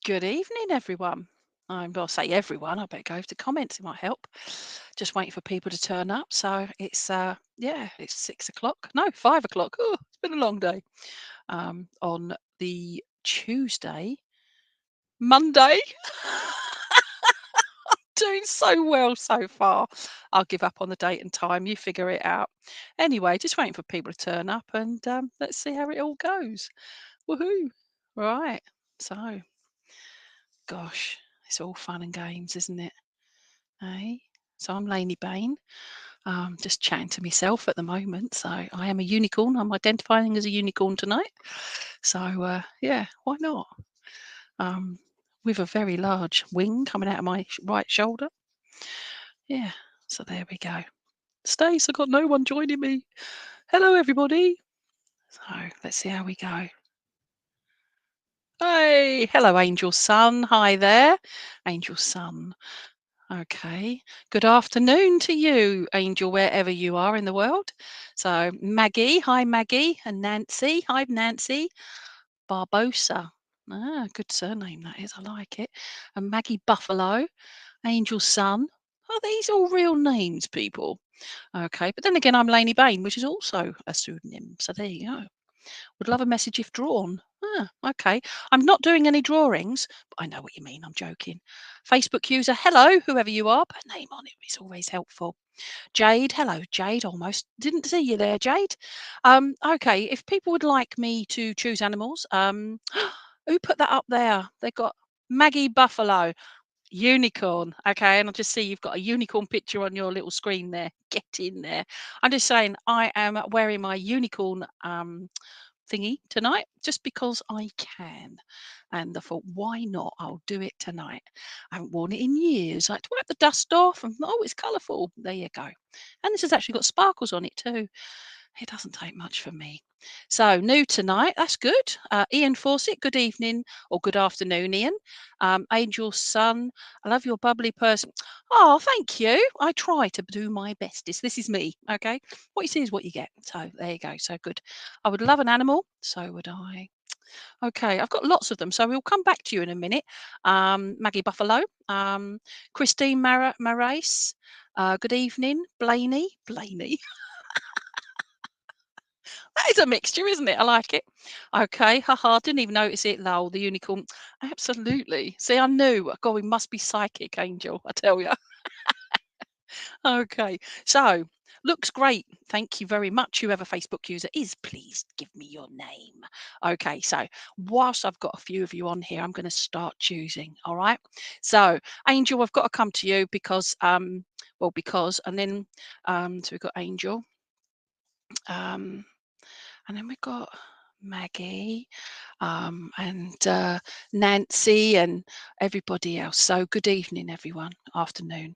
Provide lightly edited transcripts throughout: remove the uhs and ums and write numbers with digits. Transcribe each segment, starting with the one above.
Good evening, everyone. I'll say everyone. I better go to comments. It might help. Just waiting for people to turn up. So it's 6 o'clock. No, 5 o'clock. Oh, it's been a long day. On the Tuesday, Monday. Doing so well so far. I'll give up on the date and time. You figure it out. Anyway, just waiting for people to turn up, and let's see how it all goes. Woohoo! Right. So, gosh, it's all fun and games, isn't it? Hey, so I'm Lainey Baine. Just chatting to myself at the moment. So I am a unicorn. I'm identifying as a unicorn tonight. So yeah, why not? Um, with a very large wing coming out of my right shoulder. Yeah. So there we go. Stace, I've got no one joining me. Hello, everybody. So let's see how we go. Hey, hello, Angel Sun. Hi there, Angel Sun. Okay. Good afternoon to you, Angel, wherever you are in the world. So, Maggie, hi, Maggie. And Nancy, hi, Nancy. Barbosa. Ah, good surname that is. I like it. And Maggie Buffalo, Angel Sun. Are these all real names, people? Okay. But then again, I'm Lainey Baine, which is also a pseudonym. So there you go. Would love a message if drawn. Ah, okay. I'm not doing any drawings, but I know what you mean. I'm joking. Facebook user, hello, whoever you are, put a name on it. It's always helpful. Jade, hello, Jade. Almost didn't see you there, Jade. Okay. If people would like me to choose animals, who put that up there? They got Maggie Buffalo. Unicorn. Okay, and I just see you've got a unicorn picture on your little screen there. Get in there. I'm just saying I am wearing my unicorn thingy tonight just because I can. And I thought, why not? I'll do it tonight. I haven't worn it in years. I had to wipe the dust off and oh, it's colourful. There you go. And this has actually got sparkles on it too. It doesn't take much for me. So new tonight. That's good. Ian Fawcett, good evening or good afternoon, Ian. Angel Sun, I love your bubbly person. Oh, thank you. I try to do my bestest. This is me. Okay. What you see is what you get. So there you go. So good. I would love an animal. So would I. Okay, I've got lots of them, so we'll come back to you in a minute. Maggie Buffalo, Christine Marais, good evening, Blaney. That is a mixture, isn't it? I like it. Okay, haha, didn't even notice it. Lol, the unicorn. Absolutely. See, I knew. God, we must be psychic, Angel. I tell you. Okay, so looks great. Thank you very much. Whoever Facebook user is, please give me your name. Okay, so whilst I've got a few of you on here, I'm going to start choosing. All right. So, Angel, I've got to come to you because, and then, so we've got Angel, and then we've got Maggie, and Nancy, and everybody else. So, good evening, everyone. Afternoon.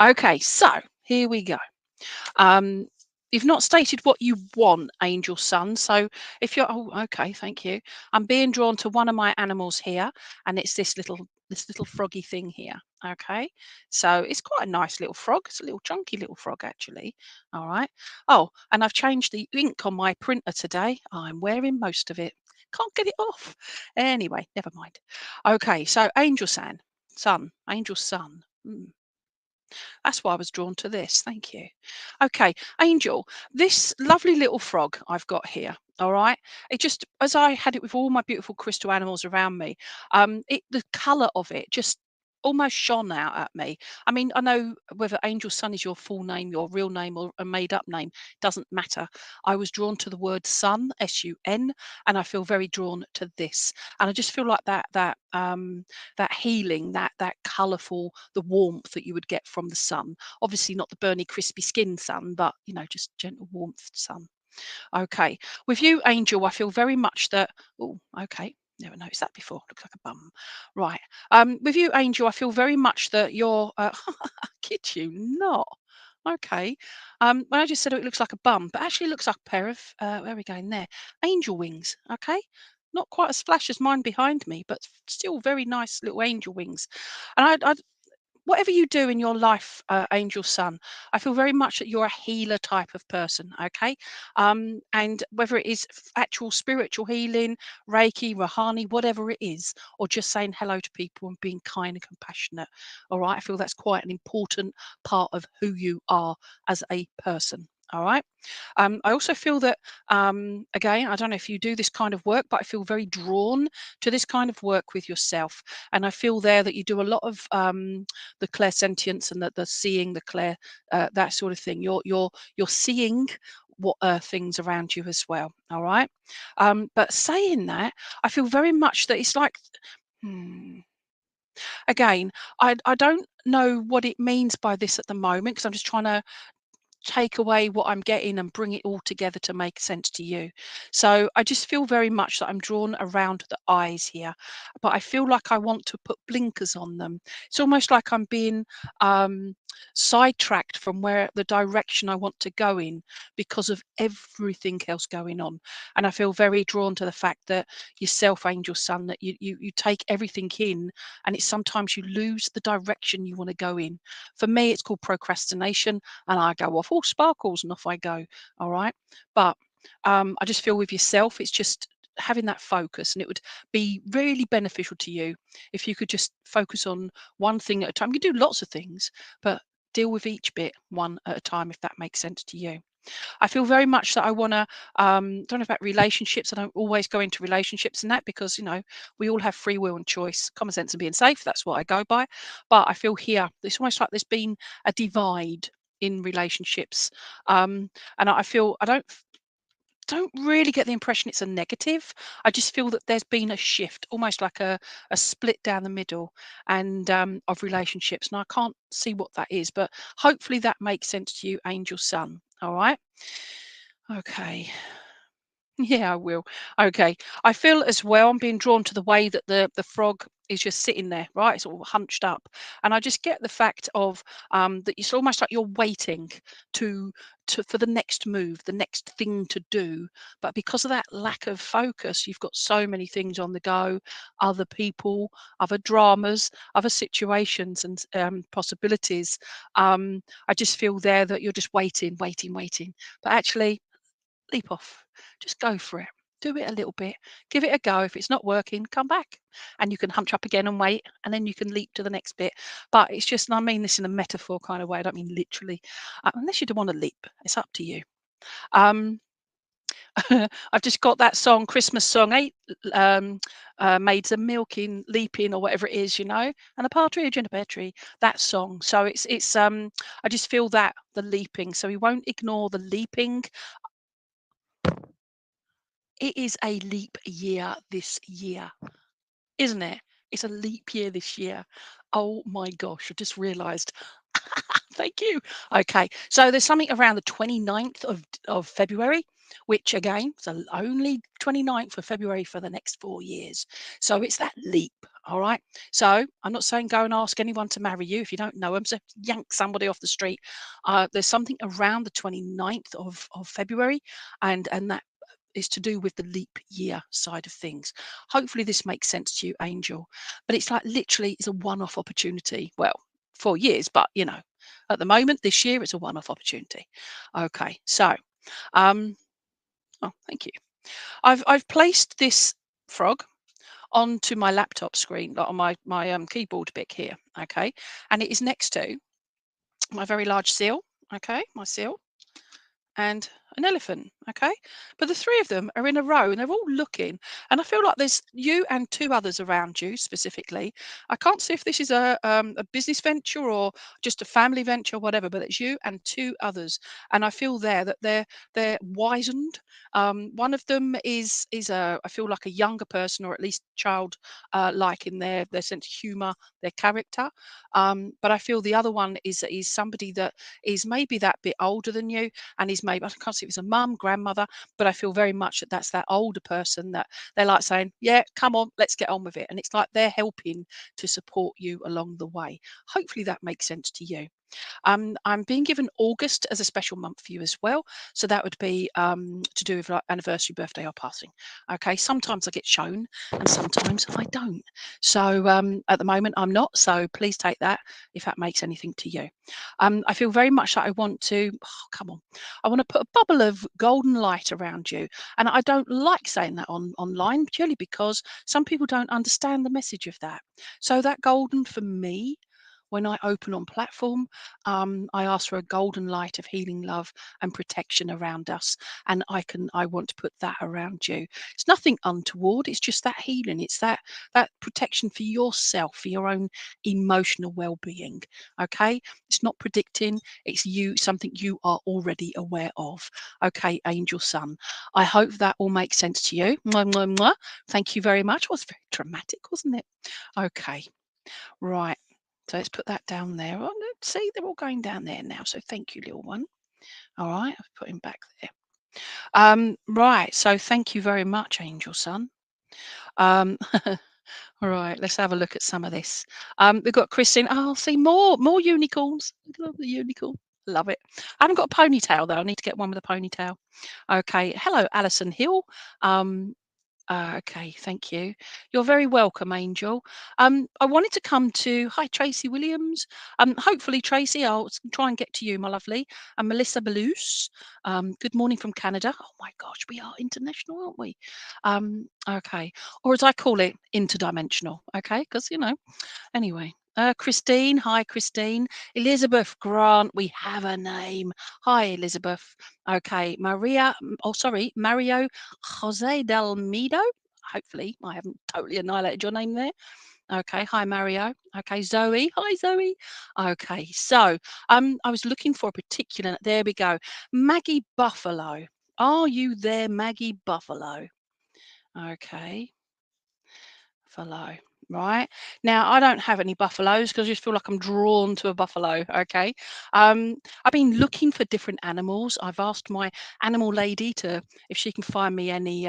Okay, so here we go. Um, you've not stated what you want, Angel Sun. So if you're, oh, okay, thank you. I'm being drawn to one of my animals here, and it's this little froggy thing here. Okay, so it's quite a nice little frog. It's a little chunky little frog, actually. All right. Oh, and I've changed the ink on my printer today. I'm wearing most of it. Can't get it off. Anyway, never mind. Okay, so Angel Angel Sun. That's why I was drawn to this. Thank you. Okay, Angel, this lovely little frog I've got here. All right. It just, as I had it with all my beautiful crystal animals around me, the colour of it just almost shone out at me. I mean, I know whether Angel Sun is your full name, your real name, or a made up name, doesn't matter. I was drawn to the word sun, S-U-N, and I feel very drawn to this. And I just feel like that healing, that colourful, the warmth that you would get from the sun. Obviously not the burny, crispy skin sun, but just gentle warmth sun. Okay. With you, Angel, I feel very much that. Oh, okay. Never noticed that before. Looks like a bum. Right. With you, Angel, I feel very much that you're. Kid you not. Okay. When I just said it looks like a bum, but actually it looks like a pair of. Where are we going there? Angel wings. Okay. Not quite as flash as mine behind me, but still very nice little angel wings. And I whatever you do in your life, angel son, I feel very much that you're a healer type of person. Okay. And whether it is actual spiritual healing, Reiki, Rahani, whatever it is, or just saying hello to people and being kind and compassionate. All right. I feel that's quite an important part of who you are as a person. All right. I also feel that, again, I don't know if you do this kind of work, but I feel very drawn to this kind of work with yourself. And I feel there that you do a lot of the clairsentience and the seeing, the clair, that sort of thing. You're seeing what things around you as well. All right. But saying that, I feel very much that it's like, hmm, again, I don't know what it means by this at the moment because I'm just trying to take away what I'm getting and bring it all together to make sense to you. So I just feel very much that I'm drawn around the eyes here, but I feel like I want to put blinkers on them. It's almost like I'm being um, sidetracked from where the direction I want to go in because of everything else going on. And I feel very drawn to the fact that yourself, angel son, that you take everything in, and it's sometimes you lose the direction you want to go in. For me, it's called procrastination and I go off, all sparkles, and off I go. All right. But I just feel with yourself, it's just having that focus, and it would be really beneficial to you if you could just focus on one thing at a time. You can do lots of things, but deal with each bit one at a time, if that makes sense to you. I feel very much that I want to, don't know about relationships. I don't always go into relationships and that because, we all have free will and choice, common sense and being safe. That's what I go by. But I feel here, it's almost like there's been a divide in relationships. And I feel I don't really get the impression it's a negative. I just feel that there's been a shift, almost like a split down the middle and of relationships. And I can't see what that is, but hopefully that makes sense to you, angel son. All right. Okay. Yeah, I will. Okay. I feel as well I'm being drawn to the way that the frog is just sitting there, right? It's all hunched up. And I just get the fact of that it's almost like you're waiting to for the next move, the next thing to do. But because of that lack of focus, you've got so many things on the go, other people, other dramas, other situations and possibilities. I just feel there that you're just waiting, waiting, waiting. But actually leap off. Just go for it. Do it a little bit. Give it a go. If it's not working, come back. And you can hunch up again and wait. And then you can leap to the next bit. But it's just, and I mean this in a metaphor kind of way. I don't mean literally. Unless you don't want to leap, it's up to you. Um, I've just got that song, Christmas song, maids are milking, leaping, or whatever it is, and a partridge in a pear tree. That song. So it's. I just feel that the leaping. So we won't ignore the leaping. It is a leap year this year, isn't it? It's a leap year this year. Oh my gosh, I just realized. Thank you. Okay, so there's something around the 29th of February, which again, so only 29th of February for the next 4 years. So it's that leap. All right. So I'm not saying go and ask anyone to marry you if you don't know them. So yank somebody off the street. There's something around the 29th of February, and that is to do with the leap year side of things. Hopefully this makes sense to you, Angel. But it's like literally it's a one-off opportunity. Well, 4 years, but at the moment this year it's a one-off opportunity. Okay, so oh, thank you. I've placed this frog onto my laptop screen, like on my keyboard bit here. Okay, and it is next to my very large seal. Okay, my seal and an elephant. Okay. But the three of them are in a row and they're all looking. And I feel like there's you and two others around you specifically. I can't see if this is a business venture or just a family venture or whatever, but it's you and two others. And I feel there that they're wizened. One of them is I feel like a younger person or at least child like in their sense of humor, their character. But I feel the other one is somebody that is maybe that bit older than you and he's maybe I can't see if it's a mum, grandmother, but I feel very much that that's that older person that they're like saying, "Yeah, come on, let's get on with it," and it's like they're helping to support you along the way. Hopefully that makes sense to you. I'm being given August as a special month for you as well. So that would be to do with like anniversary, birthday, or passing. Okay. Sometimes I get shown and sometimes I don't. So at the moment I'm not. So please take that if that makes anything to you. I feel very much that I want to, oh, come on, I want to put a bubble of golden light around you. And I don't like saying that online purely because some people don't understand the message of that. So that golden for me, when I open on platform, I ask for a golden light of healing love and protection around us. And I want to put that around you. It's nothing untoward. It's just that healing. It's that protection for yourself, for your own emotional well-being. Okay. It's not predicting. It's something you are already aware of. Okay, angel son. I hope that all makes sense to you. Mwah, mwah, mwah. Thank you very much. It was very dramatic, wasn't it? Okay. Right. So let's put that down there. Oh, let's see, they're all going down there now. So thank you, little one. All right, I've put him back there. Right. So thank you very much, Angel Son. Um, all right, let's have a look at some of this. We've got Christine. Oh, see more unicorns. I love the unicorn. Love it. I haven't got a ponytail though. I need to get one with a ponytail. Okay. Hello, Alison Hill. Okay, thank you. You're very welcome, Angel. I wanted to come to hi Tracy Williams. Hopefully, Tracy, I'll try and get to you, my lovely. And Melissa Balouse. Good morning from Canada. Oh my gosh, we are international, aren't we? Okay, or as I call it, interdimensional. Okay, because anyway. Christine, hi Christine. Elizabeth Grant, we have a name. Hi Elizabeth. Okay, Mario Jose del Mido. Hopefully, I haven't totally annihilated your name there. Okay, hi Mario. Okay, Zoe. Hi Zoe. Okay, so I was looking for a particular. There we go. Maggie Buffalo. Are you there, Maggie Buffalo? Okay. Buffalo. Right now, I don't have any buffaloes because I just feel like I'm drawn to a buffalo. Okay, I've been looking for different animals. I've asked my animal lady to if she can find me any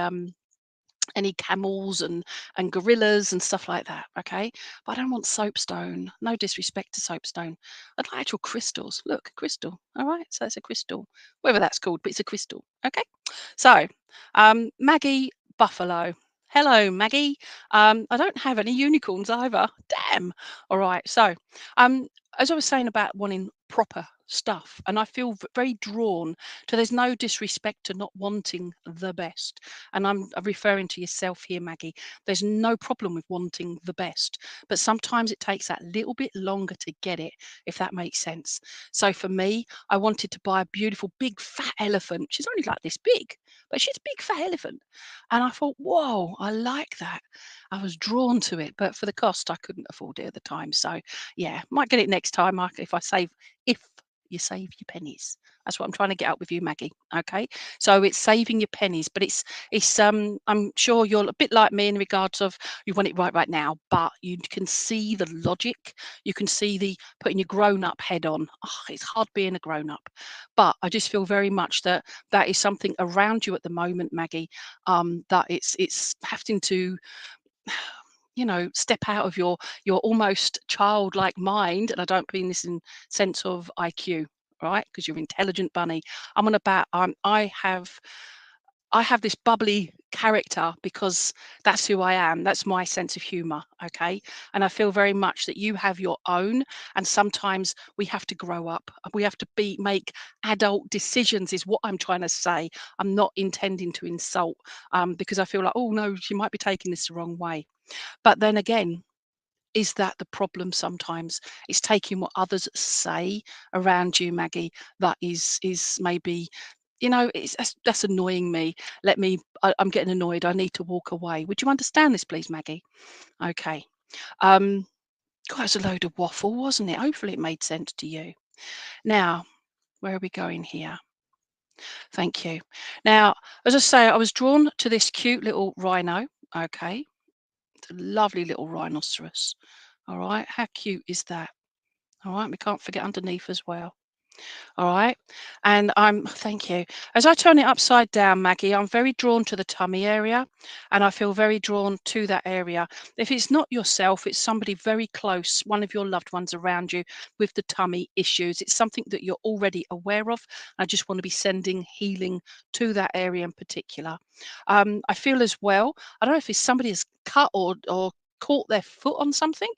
camels and gorillas and stuff like that. Okay, but I don't want soapstone. No disrespect to soapstone. I'd like actual crystals. Look, crystal. All right, so it's a crystal, whatever that's called, but it's a crystal. Okay, so Maggie Buffalo. Hello, Maggie. I don't have any unicorns either. Damn. All right. So, as I was saying about wanting proper stuff, and I feel very drawn to. There's no disrespect to not wanting the best, and I'm referring to yourself here, Maggie. There's no problem with wanting the best, but sometimes it takes that little bit longer to get it, if that makes sense. So for me, I wanted to buy a beautiful big fat elephant. She's only like this big, but she's a big fat elephant. And I thought, whoa, I like that. I was drawn to it, but for the cost, I couldn't afford it at the time. So yeah, might get it next time if you save your pennies. That's what I'm trying to get out with you, Maggie. Okay. So it's saving your pennies, but it's I'm sure you're a bit like me in regards of you want it right now, but you can see the logic. You can see the putting your grown-up head on. Oh, it's hard being a grown-up. But I just feel very much that is something around you at the moment, Maggie, that it's having to step out of your almost childlike mind, and I don't mean this in sense of IQ, right? Because you're intelligent bunny. I'm on about I have this bubbly character because that's who I am. That's my sense of humor. Okay. And I feel very much that you have your own. And sometimes we have to grow up. We have to make adult decisions, is what I'm trying to say. I'm not intending to insult because I feel like, oh, no, she might be taking this the wrong way. But then again, is that the problem sometimes? It's taking what others say around you, Maggie, that is maybe, that's annoying me. I'm getting annoyed. I need to walk away. Would you understand this, please, Maggie? Okay. Um, God, that's a load of waffle, wasn't it? Hopefully it made sense to you. Now, where are we going here? Thank you. Now, as I say, I was drawn to this cute little rhino. Okay. It's a lovely little rhinoceros. All right. How cute is that? All right. We can't forget underneath as well. All right. And I'm thank you. As I turn it upside down, Maggie, I'm very drawn to the tummy area and I feel very drawn to that area. If it's not yourself, it's somebody very close, one of your loved ones around you with the tummy issues. It's something that you're already aware of. I just want to be sending healing to that area in particular. I feel as well, I don't know if it's somebody has cut or caught their foot on something.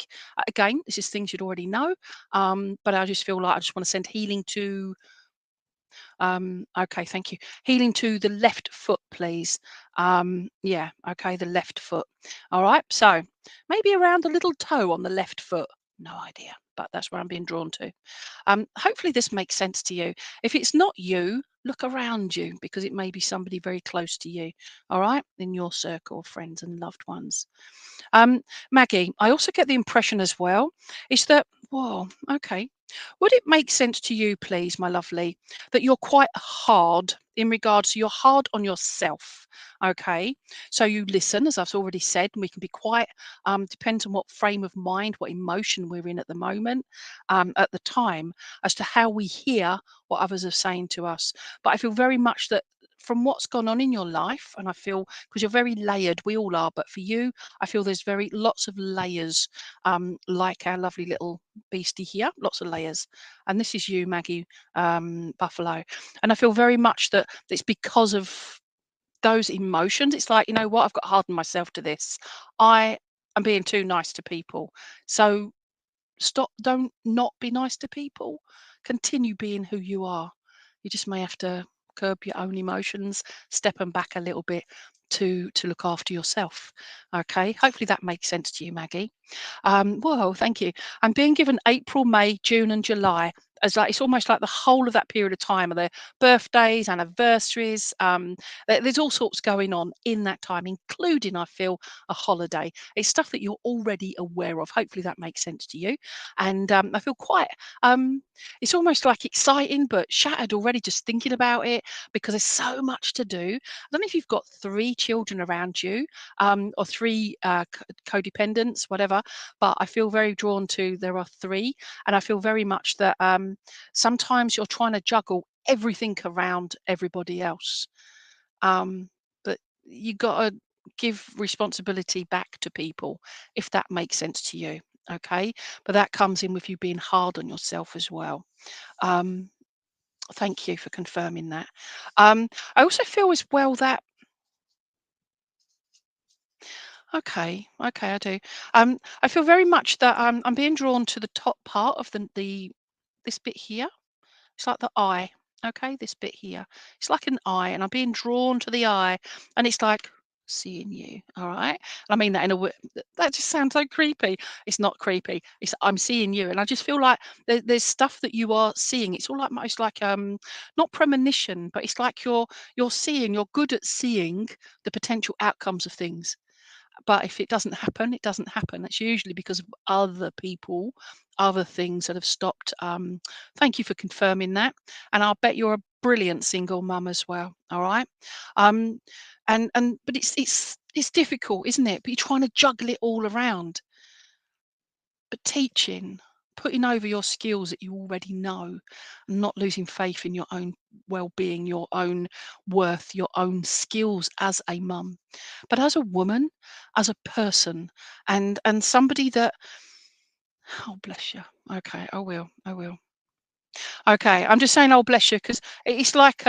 Again, this is things you'd already know. But I just feel like I just want to send healing to okay, thank you. Healing to the left foot, please. Yeah, okay, the left foot. All right, so maybe around the little toe on the left foot. No idea, but that's where I'm being drawn to. Hopefully, this makes sense to you. If it's not you, look around you because it may be somebody very close to you. All right, in your circle of friends and loved ones. Maggie, I also get the impression as well is that, whoa, okay. Would it make sense to you, please, my lovely, that you're quite hard in regards to you're hard on yourself? Okay. So you listen, as I've already said, and we can be quite, depends on what frame of mind, what emotion we're in at the moment, at the time, as to how we hear what others are saying to us. But I feel very much that from what's gone on in your life, and I feel because you're very layered, we all are, but for you, I feel there's very lots of layers, like our lovely little beastie here, lots of layers. And this is you, Maggie Buffalo. And I feel very much that it's because of those emotions. It's like, you know what, I've got to harden myself to this. I am being too nice to people. So stop, don't not be nice to people. Continue being who you are. You just may have to curb your own emotions, step them back a little bit to look after yourself. Okay, hopefully that makes sense to you, Maggie. Well, thank you. I'm being given April, May, June, and July. As like it's almost like the whole of that period of time are their birthdays, anniversaries. There's all sorts going on in that time, including I feel a holiday. It's stuff that you're already aware of. Hopefully that makes sense to you. And I feel quite. Um, it's almost like exciting, but shattered already just thinking about it because there's so much to do. I don't know if you've got three children around you or three codependents, whatever. But I feel very drawn to there are three, and I feel very much that sometimes you're trying to juggle everything around everybody else, but you got to give responsibility back to people if that makes sense to you. Okay, but that comes in with you being hard on yourself as well. Um, thank you for confirming that. I also feel as well that okay, I do. I feel very much that I'm being drawn to the top part of the this bit here. It's like the eye. Okay, this bit here. It's like an eye, and I'm being drawn to the eye, and it's like seeing you. All right, and I mean that in a way that just sounds so creepy. It's not creepy. It's I'm seeing you, and I just feel like there's stuff that you are seeing. It's all like it's like not premonition, but it's like you're seeing. You're good at seeing the potential outcomes of things, but if it doesn't happen, it doesn't happen. It's usually because of other people, other things that have stopped. Thank you for confirming that. And I'll bet you're a brilliant single mum as well. All right. Um, and but it's difficult, isn't it? But you're trying to juggle it all around. But teaching, putting over your skills that you already know, and not losing faith in your own well-being, your own worth, your own skills as a mum, but as a woman, as a person, and somebody that oh bless you. Okay, I will. Okay, I'm just saying oh bless you because it's like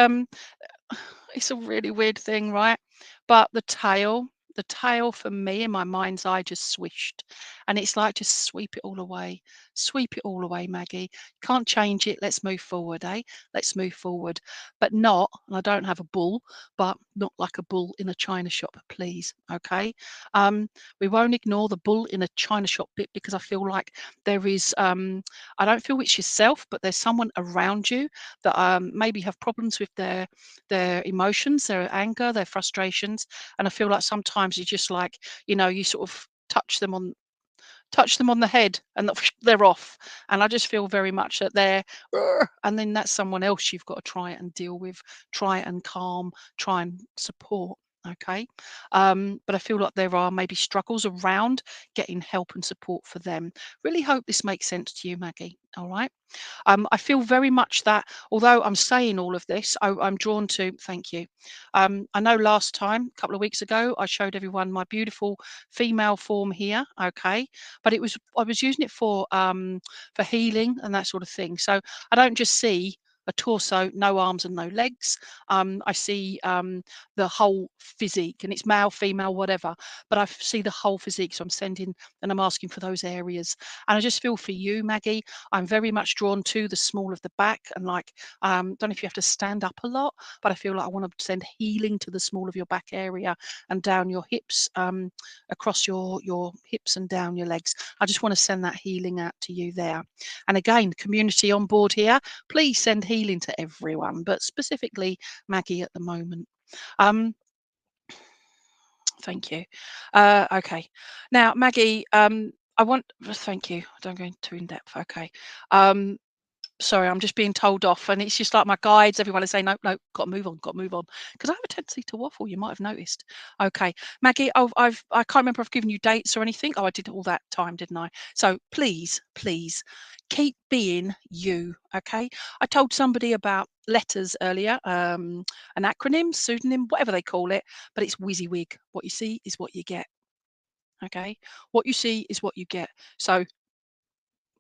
it's a really weird thing, right? But the tail for me in my mind's eye just swished. And it's like just sweep it all away. Sweep it all away, Maggie. Can't change it. Let's move forward, eh? Let's move forward. But not, and I don't have a bull, but not like a bull in a china shop, please. Okay. Um, we won't ignore the bull in a china shop bit because I feel like there is I don't feel it's yourself, but there's someone around you that maybe have problems with their emotions, their anger, their frustrations, and I feel like sometimes you just like, you know, you sort of touch them on the head and they're off. And I just feel very much that they're, "Ugh," and then that's someone else you've got to try and deal with, try and calm, try and support. Okay. But I feel like there are maybe struggles around getting help and support for them. Really hope this makes sense to you, Maggie. All right. I feel very much that although I'm saying all of this, I'm drawn to, thank you. I know last time, a couple of weeks ago, I showed everyone my beautiful female form here, okay, but I was using it for healing and that sort of thing. So I don't just see a torso, no arms and no legs. I see the whole physique, and it's male, female, whatever. But I see the whole physique, so I'm sending and I'm asking for those areas. And I just feel for you, Maggie, I'm very much drawn to the small of the back, and like don't know if you have to stand up a lot, but I feel like I want to send healing to the small of your back area and down your hips, across your hips and down your legs. I just want to send that healing out to you there. And again, community on board here, please send healing to everyone, but specifically Maggie at the moment. Um, Thank you. Okay. Now, Maggie, I want, thank you. I don't go into too in depth. Okay. Um, Sorry, I'm just being told off, and it's just like my guides, everyone is saying, "No, no, got to move on, got to move on," because I have a tendency to waffle. You might have noticed. Okay, Maggie, I can't remember if I've given you dates or anything. Oh, I did all that time, didn't I? So please, please, keep being you. Okay. I told somebody about letters earlier, an acronym, pseudonym, whatever they call it, but it's WYSIWYG. What you see is what you get. Okay, what you see is what you get. So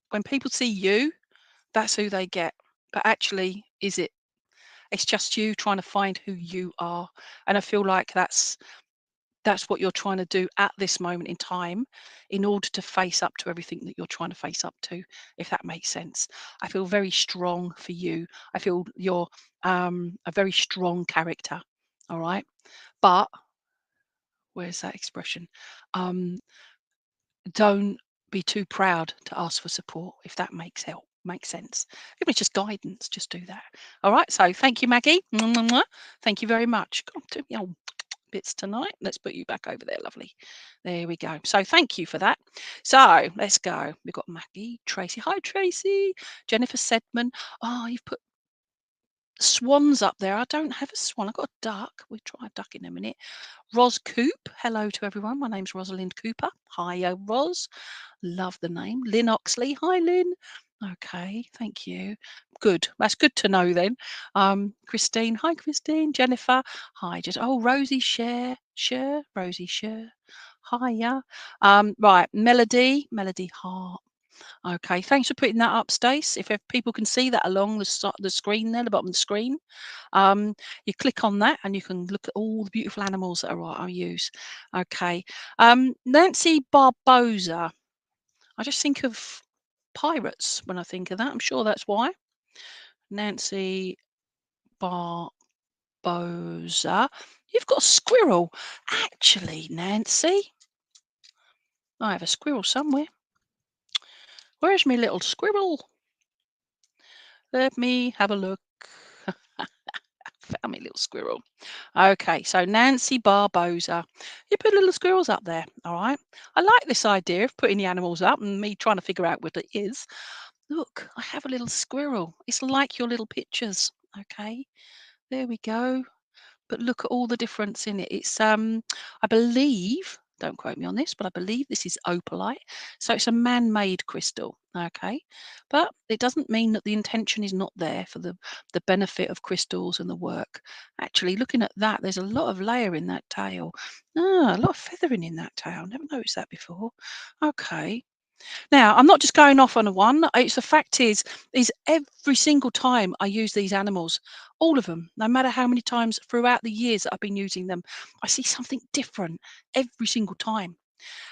when people see you, that's who they get. But actually, is it? It's just you trying to find who you are. And I feel like that's what you're trying to do at this moment in time in order to face up to everything that you're trying to face up to, if that makes sense. I feel very strong for you. I feel you're a very strong character. All right. But where's that expression? Um, don't be too proud to ask for support, if that makes sense. If it's just guidance, just do that. All right. So thank you, Maggie. Mwah, mwah, mwah. Thank you very much. Come on, do me old bits tonight. Let's put you back over there, lovely. There we go. So thank you for that. So let's go. We've got Maggie, Tracy. Hi, Tracy. Jennifer Sedman. Oh, you've put swans up there. I don't have a swan. I've got a duck. We'll try a duck in a minute. Ros Coop. Hello to everyone. My name's Rosalind Cooper. Hi, Ros. Love the name. Lynn Oxley. Hi, Lynn. Okay, thank you. Good. That's good to know then. Christine. Hi, Christine. Jennifer. Hi. Just Rosie Share. Rosie Share. Hiya. Right. Melody Hart. Okay. Thanks for putting that up, Stace. If people can see that along the screen there, the bottom of the screen, you click on that and you can look at all the beautiful animals that I use. Okay. Nancy Barbosa. I just think of pirates when I think of that. I'm sure that's why. Nancy Barbosa. You've got a squirrel. Actually, Nancy, I have a squirrel somewhere. Where's my little squirrel? Let me have a look. Found me little squirrel. Okay, so Nancy Barbosa. You put little squirrels up there, all right? I like this idea of putting the animals up and me trying to figure out what it is. Look, I have a little squirrel. It's like your little pictures. Okay, there we go. But look at all the difference in it. It's I believe, don't quote me on this, but I believe this is opalite. So it's a man-made crystal. Okay. But it doesn't mean that the intention is not there for the benefit of crystals and the work. Actually, looking at that, there's a lot of layer in that tail. Ah, a lot of feathering in that tail. Never noticed that before. Okay. Now, I'm not just going off on a one. It's the fact is every single time I use these animals, all of them, no matter how many times throughout the years that I've been using them, I see something different every single time.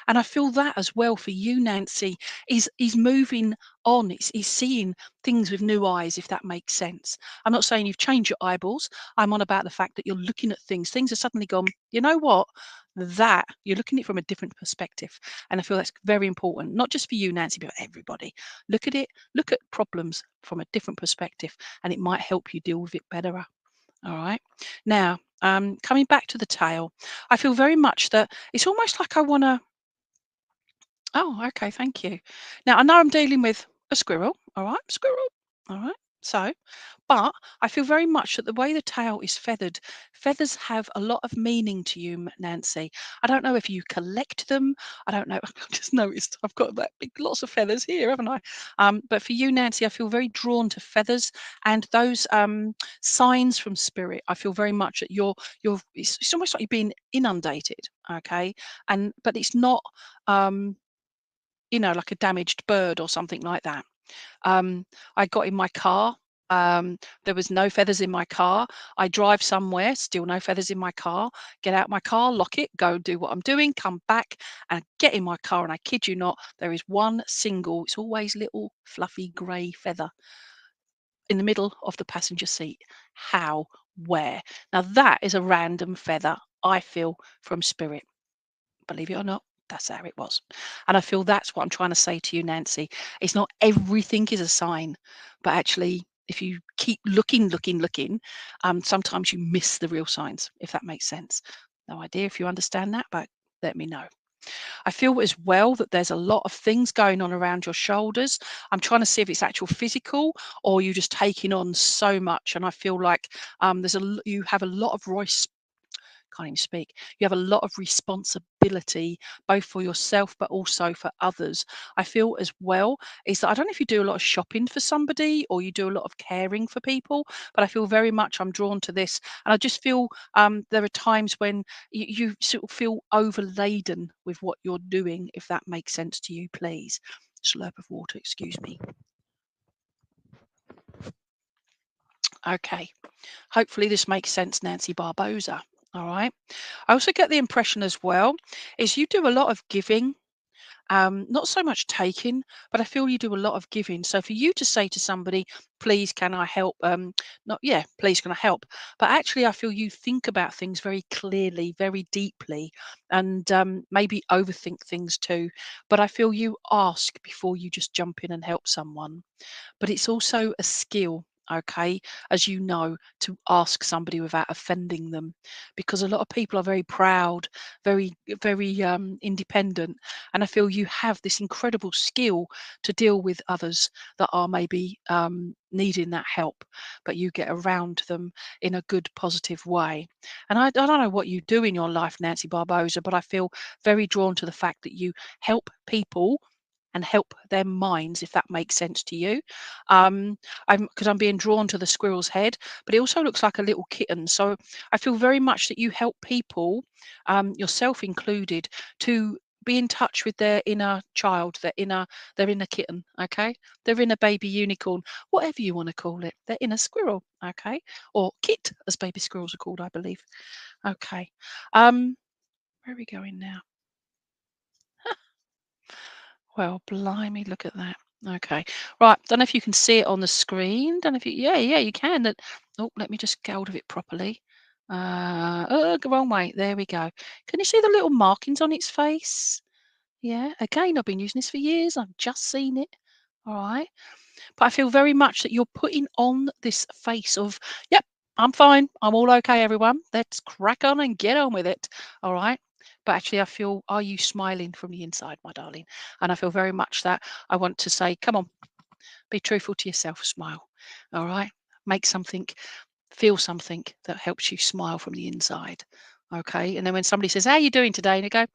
And I feel that as well for you, Nancy, is moving on. It's seeing things with new eyes, if that makes sense. I'm not saying you've changed your eyeballs. I'm on about the fact that you're looking at things. Things are suddenly gone, you know what? That you're looking at it from a different perspective. And I feel that's very important, not just for you, Nancy, but everybody. Look at it, look at problems from a different perspective, and it might help you deal with it better. All right. Now, coming back to the tail, I feel very much that it's almost like I want to. Oh, okay. Thank you. Now, I know I'm dealing with a squirrel. All right. Squirrel. All right. So, but I feel very much that the way the tail is feathered, feathers have a lot of meaning to you, Nancy. I don't know if you collect them. I don't know. I've just noticed I've got that big, lots of feathers here, haven't I? But for you, Nancy, I feel very drawn to feathers and those signs from spirit. I feel very much that it's almost like you're being inundated, okay? And but it's not, um, like a damaged bird or something like that. um, I got in my car. There was no feathers in my car. I drive somewhere, still no feathers in my car. Get out my car, lock it, go do what I'm doing, come back and get in my car. And I kid you not, there is one single, it's always little fluffy grey feather in the middle of the passenger seat. How? Where? Now that is a random feather, I feel, from spirit. Believe it or not, that's how it was. And I feel that's what I'm trying to say to you, Nancy. It's not everything is a sign, but actually, if you keep looking, sometimes you miss the real signs, if that makes sense. No idea if you understand that, but let me know. I feel as well that there's a lot of things going on around your shoulders. I'm trying to see if it's actual physical or you just taking on so much. And I feel like you have a lot of can't even speak. You have a lot of responsibility, both for yourself but also for others. I feel as well is that I don't know if you do a lot of shopping for somebody or you do a lot of caring for people, but I feel very much I'm drawn to this, and I just feel there are times when you sort of feel overladen with what you're doing. If that makes sense to you, please. Slurp of water, excuse me. Okay. Hopefully this makes sense, Nancy Barbosa. All right. I also get the impression as well is you do a lot of giving, not so much taking, but I feel you do a lot of giving. So for you to say to somebody, please can I help? Not yeah, please can I help? But actually I feel you think about things very clearly, very deeply, and maybe overthink things too. But I feel you ask before you just jump in and help someone. But it's also a skill, okay, as you know, to ask somebody without offending them, because a lot of people are very proud, very independent, and I feel you have this incredible skill to deal with others that are maybe needing that help, but you get around them in a good positive way. And I don't know what you do in your life, Nancy Barbosa, but I feel very drawn to the fact that you help people and help their minds, if that makes sense to you. I'm being drawn to the squirrel's head, but it also looks like a little kitten. So I feel very much that you help people, yourself included, to be in touch with their inner child, their inner kitten, okay? Their inner baby unicorn, whatever you want to call it, their inner squirrel, okay? Or kit, as baby squirrels are called, I believe. Okay. Where are we going now? Well, blimey, look at that. Okay. Right. Don't know if you can see it on the screen. Don't know if you, yeah, you can. Oh, let me just get hold of it properly. Oh, the wrong way. There we go. Can you see the little markings on its face? Yeah. Again, I've been using this for years. I've just seen it. All right. But I feel very much that you're putting on this face of, yep, I'm fine. I'm all okay, everyone. Let's crack on and get on with it. All right. But actually, I feel, are you smiling from the inside, my darling? And I feel very much that I want to say, come on, be truthful to yourself, smile. All right. Make something, feel something that helps you smile from the inside. Okay. And then when somebody says, how are you doing today? And you go,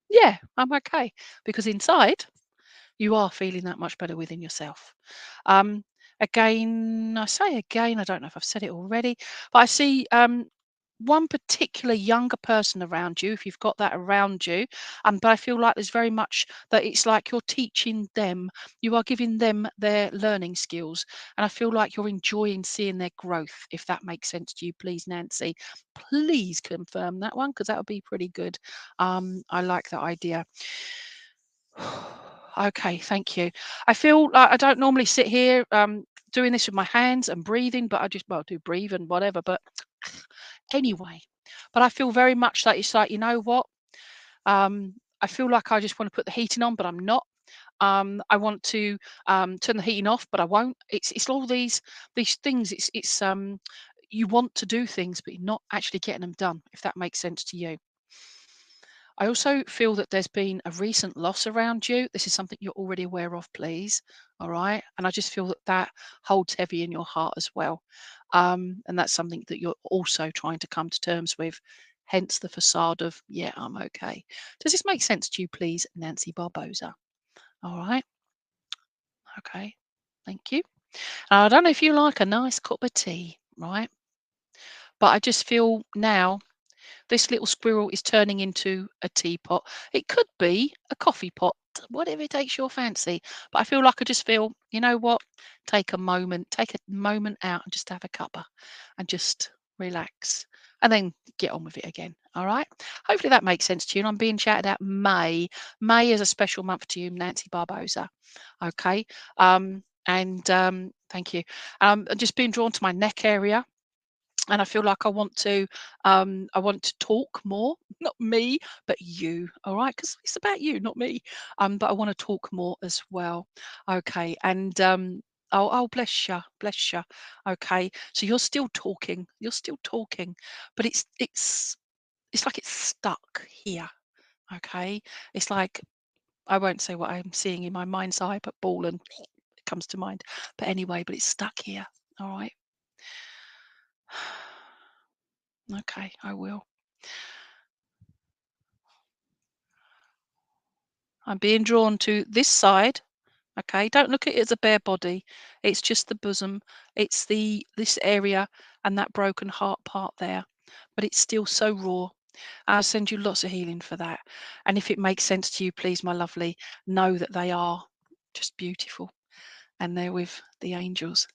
yeah, I'm okay. Because inside, you are feeling that much better within yourself. Um, Again, I say again, I don't know if I've said it already, but I see one particular younger person around you, if you've got that around you, but I feel like there's very much that it's like you're teaching them, you are giving them their learning skills, and I feel like you're enjoying seeing their growth, if that makes sense to you, please, Nancy. Please confirm that one because that would be pretty good. I like that idea. Okay, thank you. I feel like I don't normally sit here doing this with my hands and breathing, but I just, well, do breathe and whatever. But anyway, but I feel very much that it's like, you know what? I feel like I just want to put the heating on, but I'm not. I want to turn the heating off, but I won't. It's all these things. It's you want to do things, but you're not actually getting them done. If that makes sense to you. I also feel that there's been a recent loss around you. This is something you're already aware of, please. All right. And I just feel that that holds heavy in your heart as well. And that's something that you're also trying to come to terms with. Hence the facade of, yeah, I'm okay. Does this make sense to you, please, Nancy Barbosa? All right. Okay. Thank you. I don't know if you like a nice cup of tea, right? But I just feel now this little squirrel is turning into a teapot. It could be a coffee pot, whatever takes your fancy. But I feel like I just feel, you know what? Take a moment out and just have a cuppa and just relax and then get on with it again. All right. Hopefully that makes sense to you. And I'm being shouted out May. May is a special month to you, Nancy Barbosa. Okay. And thank you. I'm just being drawn to my neck area, and I feel like I want to talk more, not me, but you, all right? Because it's about you, not me. But I want to talk more as well. Okay. And oh, bless you, bless you. Okay. So you're still talking, but it's like it's stuck here. Okay. It's like, I won't say what I'm seeing in my mind's eye, but ball and it comes to mind. But anyway, but it's stuck here. All right. Okay, I will. I'm being drawn to this side. Okay, don't look at it as a bare body. It's just the bosom. It's this area and that broken heart part there. But it's still so raw. I'll send you lots of healing for that. And if it makes sense to you, please, my lovely, know that they are just beautiful. And they're with the angels.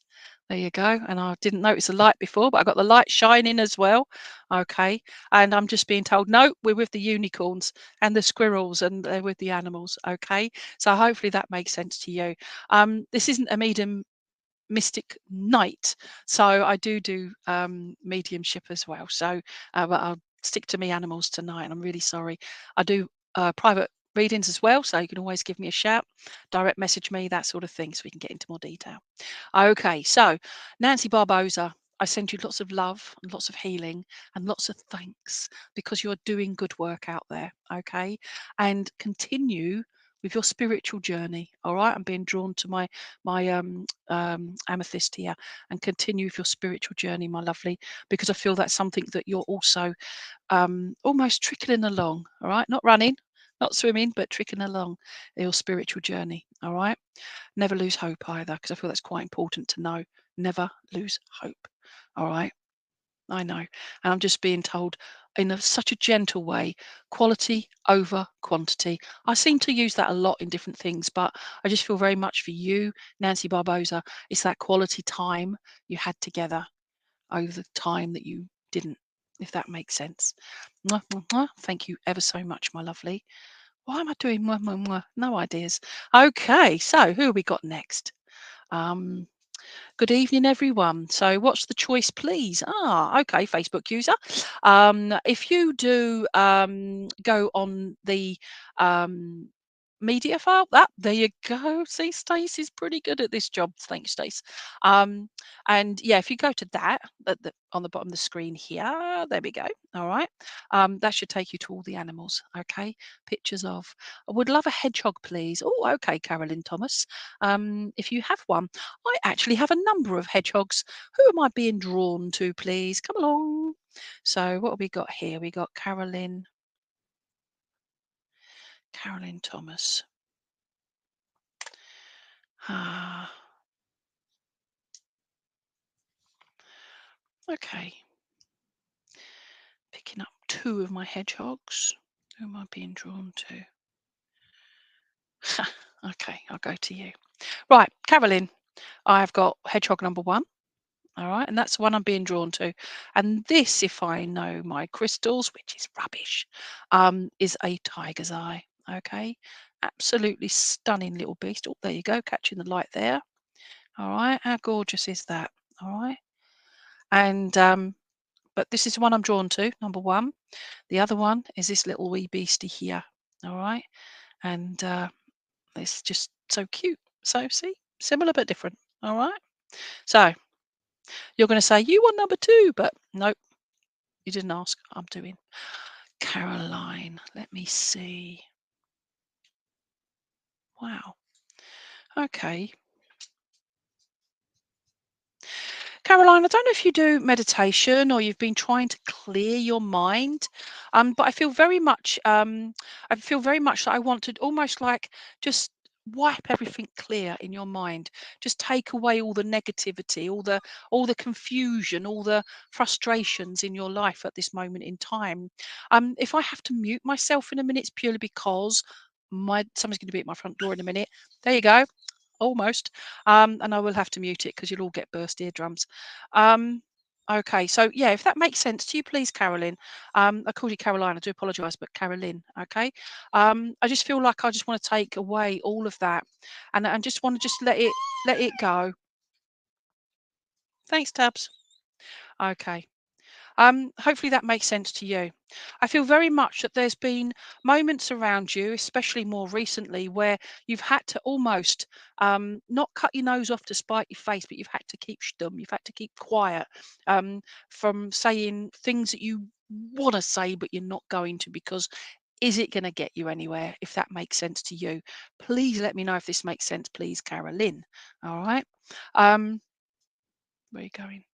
There you go. And I didn't notice the light before, but I got the light shining as well. Okay. And I'm just being told, no, we're with the unicorns and the squirrels and they're with the animals. Okay. So hopefully that makes sense to you. This isn't a medium mystic night. So I do mediumship as well. So but I'll stick to me animals tonight. And I'm really sorry. I do private readings as well. So you can always give me a shout, direct message me, that sort of thing, so we can get into more detail. Okay, so Nancy Barbosa, I send you lots of love and lots of healing and lots of thanks because you're doing good work out there. Okay, and continue with your spiritual journey. All right, I'm being drawn to my amethyst here, and continue with your spiritual journey, my lovely, because I feel that's something that you're also almost trickling along. All right, not running, not swimming, but trickling along your spiritual journey. All right. Never lose hope either, because I feel that's quite important to know. Never lose hope. All right. I know. And I'm just being told in such a gentle way, quality over quantity. I seem to use that a lot in different things, but I just feel very much for you, Nancy Barbosa. It's that quality time you had together over the time that you didn't, if that makes sense. Mwah, mwah, mwah. Thank you ever so much, my lovely. Why am I doing mwah, mwah, mwah? No ideas. Okay, so who have we got next? Um, Good evening, everyone. So, what's the choice, please? Okay, Facebook user. If you do go on the um, media file, there you go. See, Stacey's pretty good at this job. Thanks, Stace. Um, and yeah, if you go to that on the bottom of the screen here, there we go. All right, that should take you to all the animals. Okay, pictures of. I would love a hedgehog, please. Oh, okay, Carolyn Thomas. If you have one. I actually have a number of hedgehogs. Who am I being drawn to, please? Come along. So what have we got here? We got Carolyn Thomas. Ah, okay. Picking up two of my hedgehogs. Who am I being drawn to? Okay, I'll go to you. Right, Carolyn, I've got hedgehog number one. All right, and that's the one I'm being drawn to. And this, if I know my crystals, which is rubbish, is a tiger's eye. Okay, absolutely stunning little beast. Oh, there you go, catching the light there. All right, how gorgeous is that? All right, and but this is the one I'm drawn to, number one. The other one is this little wee beastie here. All right, and it's just so cute. So see, similar but different. All right, so you're going to say you want number two, but nope. You didn't ask. I'm doing. Caroline, let me see. Wow. Okay. Caroline, I don't know if you do meditation or you've been trying to clear your mind, but I feel very much that I want to almost like just wipe everything clear in your mind. Just take away all the negativity, all the confusion, all the frustrations in your life at this moment in time. If I have to mute myself in a minute, it's purely because my someone's going to be at my front door in a minute. There you go. Almost. And I will have to mute it because you'll all get burst eardrums. Um, okay, so yeah, if that makes sense to you, please, Carolyn. I called you Caroline. I do apologise, but Carolyn. Okay. I just feel like I just want to take away all of that, and just want to just let it go. Thanks, Tabs. Okay. Hopefully that makes sense to you. I feel very much that there's been moments around you, especially more recently, where you've had to almost not cut your nose off to spite your face, but you've had to keep stum, you've had to keep quiet um, from saying things that you want to say, but you're not going to because is it going to get you anywhere? If that makes sense to you, please let me know if this makes sense, please, Carolyn. All right. Um, where are you going?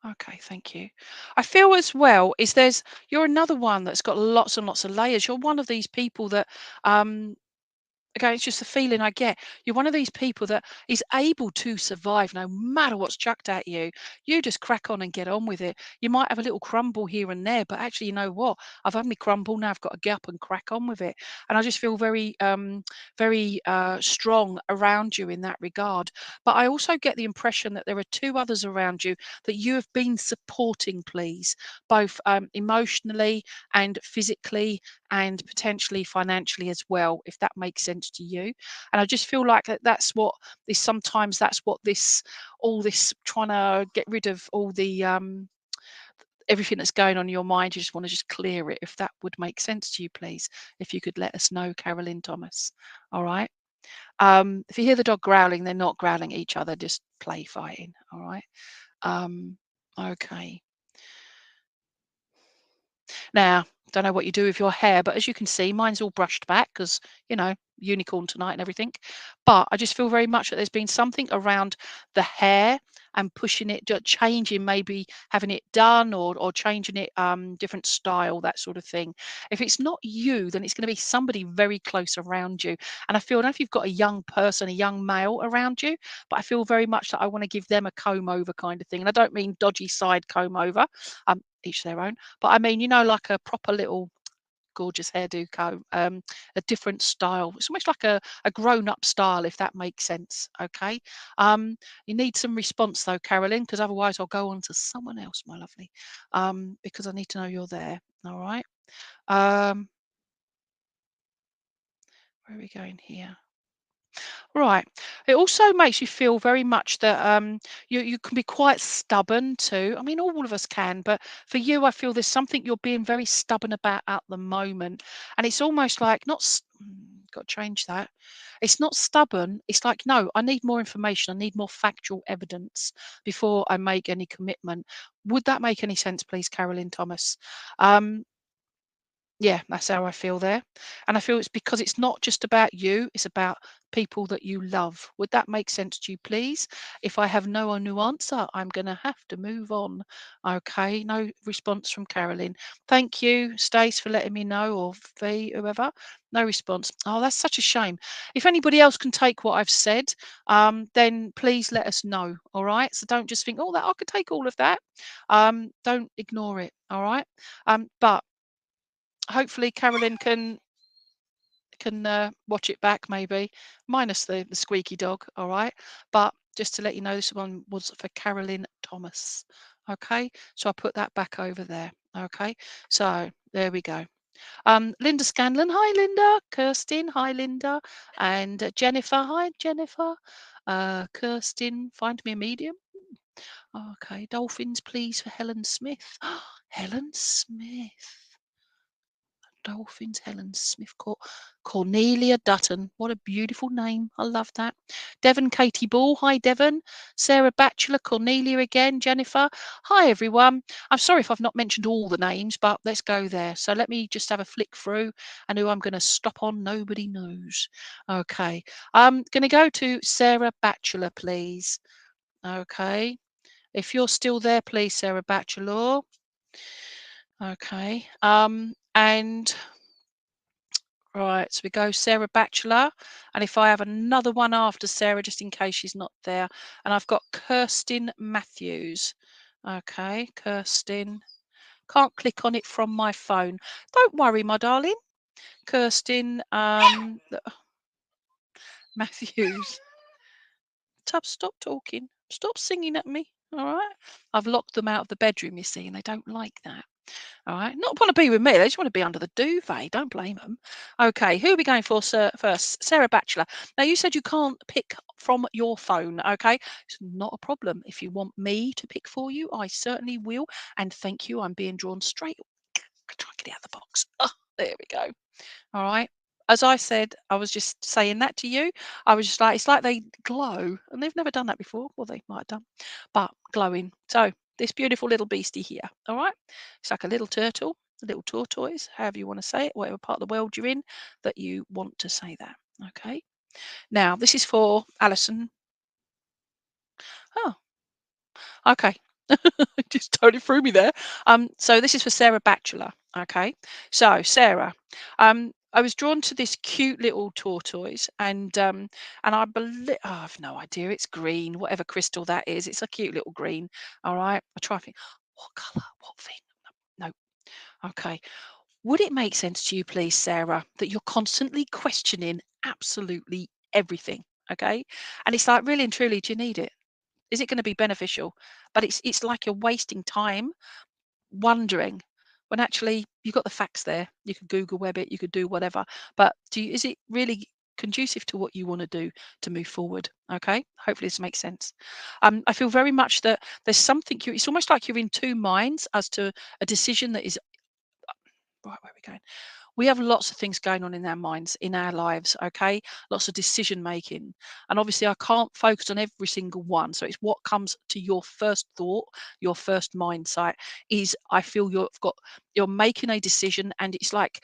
Okay, thank you. I feel as well is you're another one that's got lots and lots of layers. You're one of these people that um okay, it's just the feeling I get. You're one of these people that is able to survive no matter what's chucked at you. You just crack on and get on with it. You might have a little crumble here and there, but actually, you know what? I've had me crumble now. I've got to get up and crack on with it. And I just feel very strong around you in that regard. But I also get the impression that there are two others around you that you have been supporting, please, both emotionally and physically and potentially financially as well, if that makes sense to you. And I just feel like that's what this all this trying to get rid of all the everything that's going on in your mind. You just want to just clear it. If that would make sense to you, please. If you could let us know, Carolyn Thomas. All right. If you hear the dog growling, they're not growling at each other, just play fighting. All right. Um, okay. Now, don't know what you do with your hair, but as you can see, mine's all brushed back because, unicorn tonight and everything. But I just feel very much that there's been something around the hair and pushing it, changing, maybe having it done or changing it, different style, that sort of thing. If it's not you, then it's going to be somebody very close around you. And I don't know if you've got a young person, a young male around you, but I feel very much that I want to give them a comb over kind of thing. And I don't mean dodgy side comb over, each their own. But I mean, like a proper little gorgeous hairdo comb, a different style. It's almost like a grown-up style, if that makes sense. Okay. You need some response though, Carolyn, because otherwise I'll go on to someone else, my lovely. Because I need to know you're there. All right. Um, where are we going here? Right. It also makes you feel very much that you can be quite stubborn too. I mean, all of us can, but for you, I feel there's something you're being very stubborn about at the moment, and it's almost like not. Got to change that. It's not stubborn. It's like no, I need more information. I need more factual evidence before I make any commitment. Would that make any sense, please, Carolyn Thomas? Um, yeah, that's how I feel there. And I feel it's because it's not just about you, it's about people that you love. Would that make sense to you, please? If I have no new answer, I'm going to have to move on. Okay, no response from Carolyn. Thank you, Stace, for letting me know, or V, whoever. No response. Oh, that's such a shame. If anybody else can take what I've said, then please let us know. All right. So don't just think, oh, that I could take all of that. Don't ignore it. All right. But hopefully Carolyn can watch it back maybe, minus the squeaky dog. All right, but just to let you know, this one was for Carolyn Thomas. Okay, so I put that back over there. Okay, so there we go. Linda Scanlon, hi Linda. Kirsten, hi Linda. And Jennifer, hi Jennifer. Kirsten, find me a medium. Okay, dolphins, please, for Helen Smith. Helen Smith. Dolphins, Helen Smith Court, Cornelia Dutton. What a beautiful name. I love that. Devon Katie Ball. Hi, Devon. Sarah Batchelor, Cornelia again. Jennifer. Hi, everyone. I'm sorry if I've not mentioned all the names, but let's go there. So let me just have a flick through and who I'm going to stop on. Nobody knows. Okay. I'm going to go to Sarah Batchelor, please. Okay. If you're still there, please, Sarah Batchelor. Okay. And right, so we go Sarah Batchelor, and if I have another one after Sarah, just in case she's not there, and I've got Kirsten Matthews. Okay, Kirsten. Can't click on it from my phone. Don't worry, my darling. Kirsten Matthews. Tubbs, stop talking. Stop singing at me. All right. I've locked them out of the bedroom, you see, and they don't like that. All right. Not want to be with me. They just want to be under the duvet. Don't blame them. Okay. Who are we going for, sir, first? Sarah Batchelor. Now, you said you can't pick from your phone. Okay. It's not a problem. If you want me to pick for you, I certainly will. And thank you. I'm being drawn straight. Try and get it out of the box. Oh, there we go. All right. As I said, I was just saying that to you. I was just like, it's like they glow, and they've never done that before. Well, they might have done, but glowing. So this beautiful little beastie here. All right. It's like a little turtle, a little tortoise, however you want to say it, whatever part of the world you're in that you want to say that. Okay. Now this is for Alison. Oh, okay. Just totally threw me there. So this is for Sarah Batchelor. Okay. So Sarah, I was drawn to this cute little tortoise, and I believe, oh, I've no idea. It's green, whatever crystal that is. It's a cute little green. All right. I try to think, what colour? What thing? No. Okay. Would it make sense to you, please, Sarah, that you're constantly questioning absolutely everything? Okay. And it's like, really and truly, do you need it? Is it going to be beneficial? But it's like you're wasting time wondering when actually you've got the facts there. You could Google web it, you could do whatever. But is it really conducive to what you want to do to move forward? Okay. Hopefully this makes sense. I feel very much that there's something it's almost like you're in two minds as to a decision that is right. Where are we going? We have lots of things going on in our minds, in our lives, okay? Lots of decision making. And obviously, I can't focus on every single one. So it's what comes to your first thought, your first mindset is I feel you're making a decision and it's like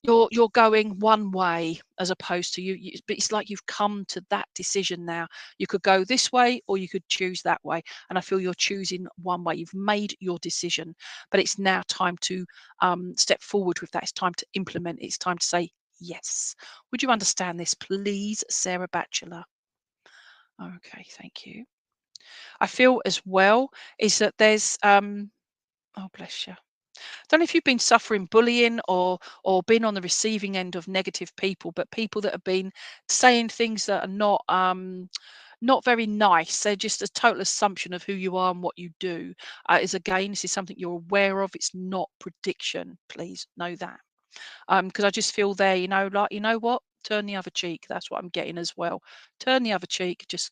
you're going one way as opposed to but it's like you've come to that decision now. You could go this way or you could choose that way. And I feel you're choosing one way. You've made your decision, but it's now time to step forward with that. It's time to implement. It's time to say yes. Would you understand this, please, Sarah Batchelor? Okay, thank you. I feel as well is that there's oh bless you. Don't know if you've been suffering bullying or been on the receiving end of negative people, but people that have been saying things that are not very nice. They're just a total assumption of who you are and what you do. Is again, this is something you're aware of. It's not prediction. Please know that. Because I just feel there, like what? Turn the other cheek. That's what I'm getting as well. Turn the other cheek. Just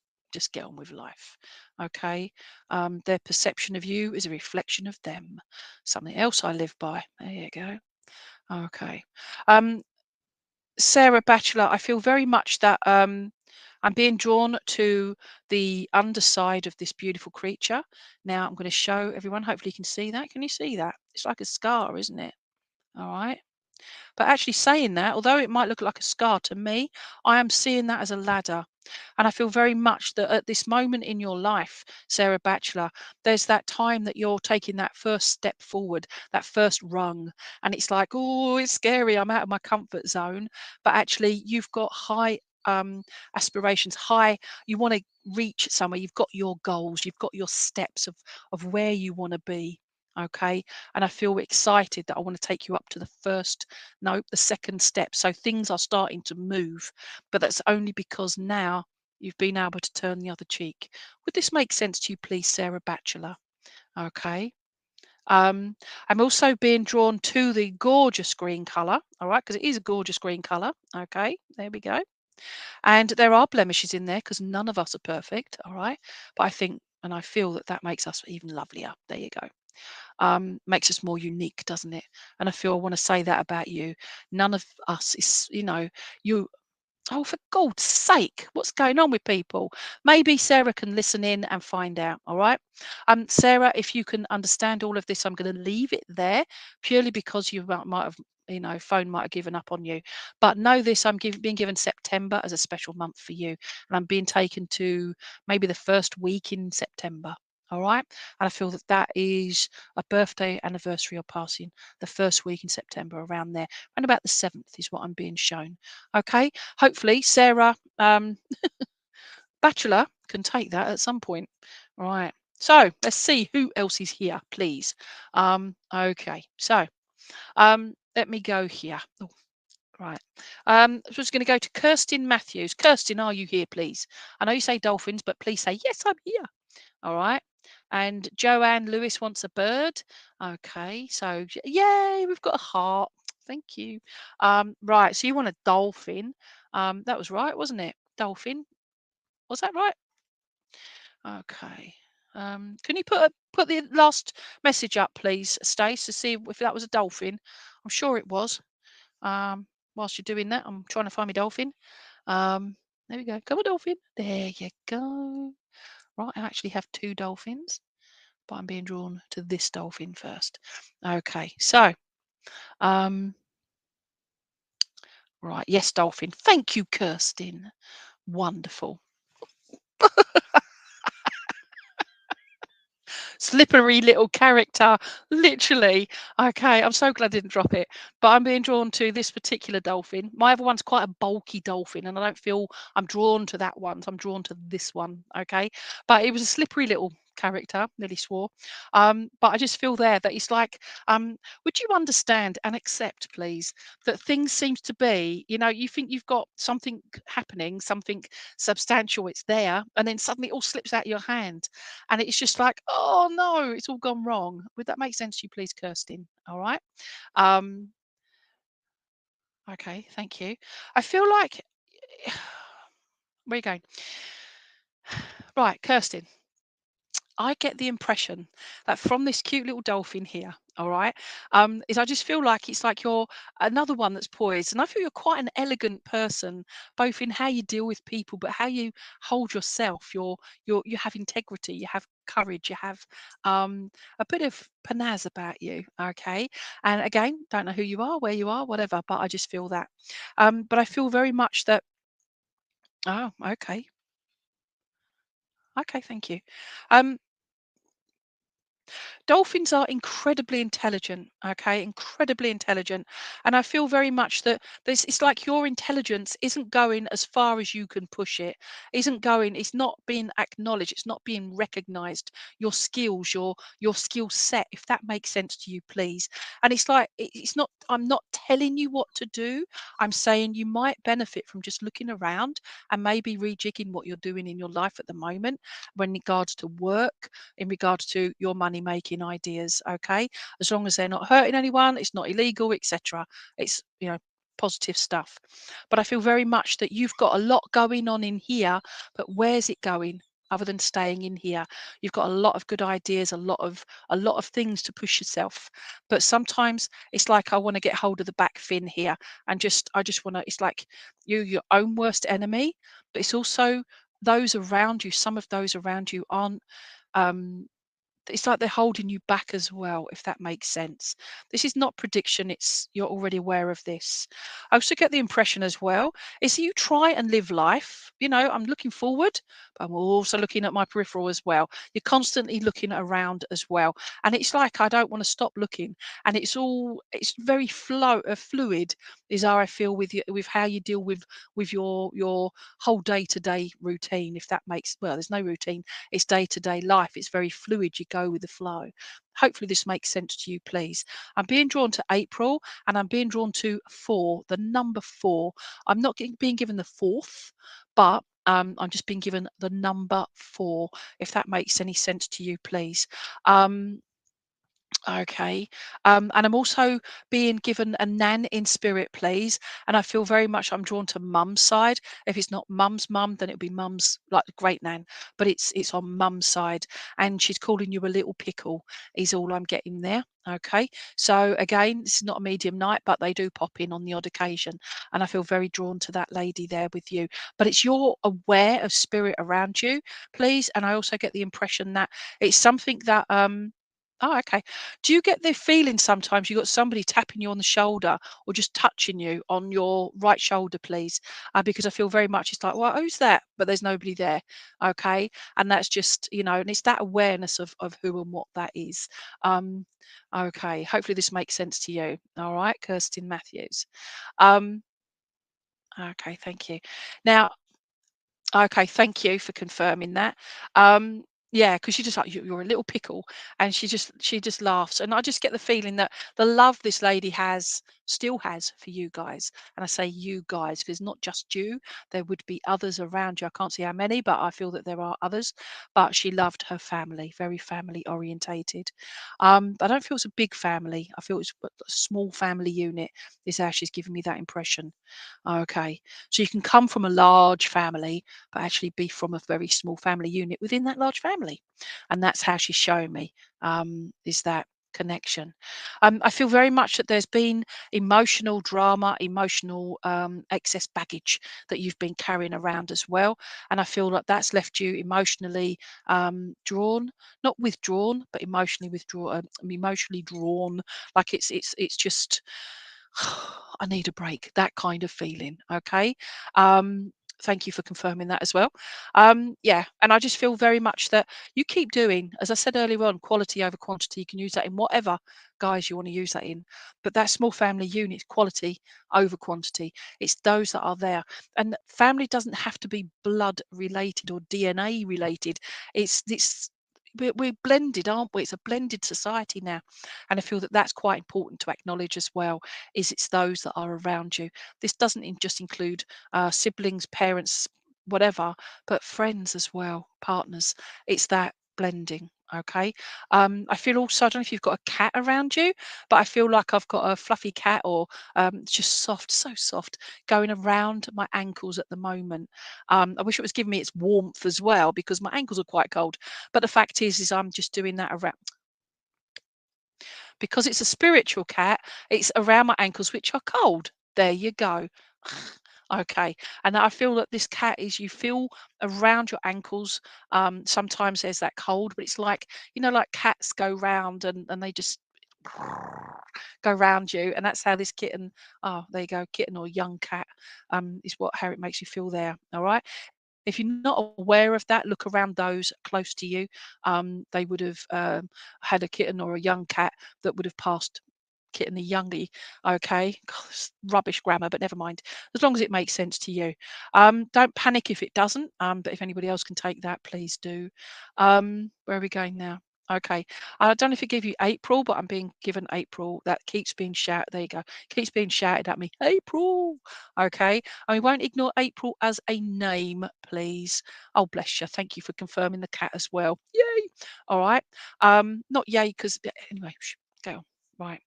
get on with life. Okay. Their perception of you is a reflection of them. Something else I live by. There you go. Okay. Um, Sarah Batchelor, I feel very much that I'm being drawn to the underside of this beautiful creature. Now I'm going to show everyone. Hopefully you can see that. Can you see that? It's like a scar, isn't it? All right. But actually saying that, although it might look like a scar to me, I am seeing that as a ladder. And I feel very much that at this moment in your life, Sarah Batchelor, there's that time that you're taking that first step forward, that first rung. And it's like, oh, it's scary. I'm out of my comfort zone. But actually, you've got high aspirations, you want to reach somewhere. You've got your goals, you've got your steps of where you want to be. Okay. And I feel excited that I want to take you up to the second step. So things are starting to move, but that's only because now you've been able to turn the other cheek. Would this make sense to you, please, Sarah Batchelor? Okay. I'm also being drawn to the gorgeous green colour, all right, because it is a gorgeous green colour. Okay, there we go. And there are blemishes in there because none of us are perfect, all right. But I think and I feel that that makes us even lovelier. There you go. makes us more unique, doesn't it? And I feel I want to say that about you. None of us is, you. Oh, for God's sake, what's going on with people? Maybe Sarah can listen in and find out. All right. Sarah, if you can understand all of this, I'm going to leave it there purely because you might have, phone might have given up on you. But know this, being given September as a special month for you. And I'm being taken to maybe the first week in September. All right. And I feel that that is a birthday, anniversary, or passing the first week in September, around there. And about the 7th is what I'm being shown. Okay. Hopefully, Sarah, Bachelor, can take that at some point. Right. So let's see who else is here, please. Okay. So let me go here. Oh, right. I'm just going to go to Kirsten Matthews. Kirsten, are you here, please? I know you say dolphins, but please say, yes, I'm here. All right. And Joanne Lewis wants a bird. Okay. So, yay, we've got a heart. Thank you. Right. So you want a dolphin. That was right, wasn't it? Dolphin. Was that right? Okay. Can you put the last message up, please, Stace, to see if that was a dolphin? I'm sure it was. Whilst you're doing that, I'm trying to find my dolphin. There we go. Come on, dolphin. There you go. Right, I actually have two dolphins, but I'm being drawn to this dolphin first. Okay, so, right, yes, dolphin. Thank you, Kirsten. Wonderful. Slippery little character, literally. Okay, I'm so glad I didn't drop it. But I'm being drawn to this particular dolphin. My other one's quite a bulky dolphin, and I don't feel I'm drawn to that one. So I'm drawn to this one. Okay, but it was a slippery little character. Nearly swore. But I just feel there that it's like, would you understand and accept, please, that things seems to be, you think you've got something happening, something substantial, it's there, and then suddenly it all slips out your hand. And it's just like, oh no, it's all gone wrong. Would that make sense to you, please, Kirsten? All right. Um, okay, thank you. I feel like where are you going? Right, Kirsten. I get the impression that from this cute little dolphin here, all right, is I just feel like it's like you're another one that's poised, and I feel you're quite an elegant person, both in how you deal with people, but how you hold yourself. You have integrity, you have courage, you have a bit of panaz about you, okay. And again, don't know who you are, where you are, whatever, but I just feel that. But I feel very much that. Oh, okay, okay, thank you. Um, Dolphins are incredibly intelligent, okay, incredibly intelligent. And I feel very much that this it's like your intelligence isn't going as far as you can push it, isn't going, it's not being acknowledged, it's not being recognized. Your skills, your skill set, if that makes sense to you, please. And it's like it's not, I'm not telling you what to do. I'm saying you might benefit from just looking around and maybe rejigging what you're doing in your life at the moment when regards to work, in regards to your money making ideas. Okay, as long as they're not hurting anyone, it's not illegal, etc. It's, positive stuff. But I feel very much that you've got a lot going on in here, but where's it going other than staying in here? You've got a lot of good ideas, a lot of things to push yourself, but sometimes it's like I want to get hold of the back fin here, and I just want to, it's like you're your own worst enemy, but it's also those around you. Some of those around you aren't, um it's like they're holding you back as well, if that makes sense. This is not prediction, it's you're already aware of this. I also get the impression as well is you try and live life. I'm looking forward, but I'm also looking at my peripheral as well. You're constantly looking around as well. And it's like I don't want to stop looking. And it's very fluid, is how I feel with you, with how you deal with your whole day-to-day routine, if that makes, well, there's no routine, it's day-to-day life, it's very fluid, you go with the flow. Hopefully this makes sense to you, please. I'm being drawn to April, and I'm being drawn to 4, the number 4. I'm not being given the fourth, but I'm just being given the number 4, if that makes any sense to you, please. um Okay. And I'm also being given a nan in spirit, please. And I feel very much I'm drawn to mum's side. If it's not mum's mum, then it'll be mum's like great nan. But it's on mum's side. And she's calling you a little pickle, is all I'm getting there. Okay. So again, this is not a medium night, but they do pop in on the odd occasion. And I feel very drawn to that lady there with you. But it's you're aware of spirit around you, please. And I also get the impression that it's something that oh, okay. Do you get the feeling sometimes you got somebody tapping you on the shoulder or just touching you on your right shoulder, please? Because I feel very much it's like, well, who's that? But there's nobody there. Okay. And that's just, and it's that awareness of who and what that is. Um, okay. Hopefully this makes sense to you. All right, Kirsten Matthews. Um, okay, thank you. Now, okay, thank you for confirming that. Yeah, because she just like you're a little pickle, and she just laughs, and I just get the feeling that the love this lady still has for you guys, and I say you guys because not just you, there would be others around you. I can't see how many, but I feel that there are others. But she loved her family, very family orientated. I don't feel it's a big family. I feel it's a small family unit. Is how she's giving me that impression. Okay, so you can come from a large family but actually be from a very small family unit within that large family. And that's how she's showing me is that connection. I feel very much that there's been emotional drama, emotional excess baggage that you've been carrying around as well. And I feel like that's left you emotionally drawn, not withdrawn, but emotionally withdrawn, emotionally drawn. Like it's just I need a break, that kind of feeling. Okay. Thank you for confirming that as well. Yeah, and I just feel very much that you keep doing, as I said earlier on, quality over quantity. You can use that in whatever guys you want to use that in. But that small family unit, quality over quantity. It's those that are there. And family doesn't have to be blood related or DNA related. It's we're blended, aren't we? It's a blended society now. And I feel that that's quite important to acknowledge as well, is it's those that are around you. This doesn't just include siblings, parents, whatever, but friends as well, partners. It's that blending. Okay. I feel also, I don't know if you've got a cat around you, but I feel like I've got a fluffy cat or just soft, so soft, going around my ankles at the moment. I wish it was giving me its warmth as well because my ankles are quite cold. But the fact is I'm just doing that around because it's a spiritual cat, it's around my ankles, which are cold. There you go. Okay. And I feel that this cat is you feel around your ankles. Sometimes there's that cold, but it's like, like cats go round and they just go round you. And that's how this kitten, oh, there you go, kitten or young cat, is how it makes you feel there. All right. If you're not aware of that, look around those close to you. They would have had a kitten or a young cat that would have passed kitten a youngie. Okay, God, it's rubbish grammar, but never mind. As long as it makes sense to you. Don't panic if it doesn't. But if anybody else can take that, please do. Where are we going now? Okay, I don't know if it gave you April, but I'm being given April. That keeps being shouted. There you go. Keeps being shouted at me. April. Okay, and we won't ignore April as a name, please. Oh, bless you. Thank you for confirming the cat as well. Yay. All right. Not yay, because anyway, go on. Right.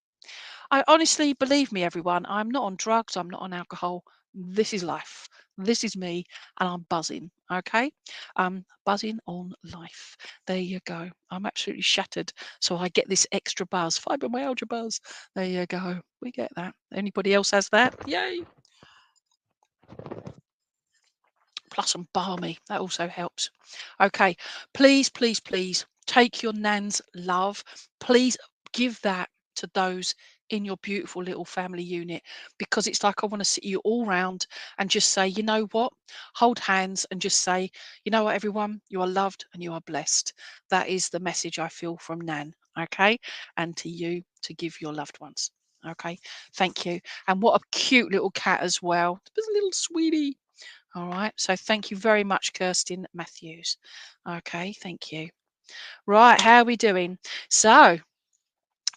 I honestly, believe me, everyone, I'm not on drugs, I'm not on alcohol. This is life. This is me, and I'm buzzing. Okay. Buzzing on life. There you go. I'm absolutely shattered. So I get this extra buzz, fibromyalgia buzz. There you go. We get that. Anybody else has that? Yay. Plus I'm balmy. That also helps. Okay, please, please, please take your nan's love. Please give that to those in your beautiful little family unit because it's like I want to sit you all round and just say, you know what? Hold hands and just say, you know what, everyone, you are loved and you are blessed. That is the message I feel from Nan. Okay, and to you to give your loved ones. Okay, thank you. And what a cute little cat as well. It's a little sweetie. All right. So thank you very much, Kirsten Matthews. Okay. Thank you. Right. How are we doing? So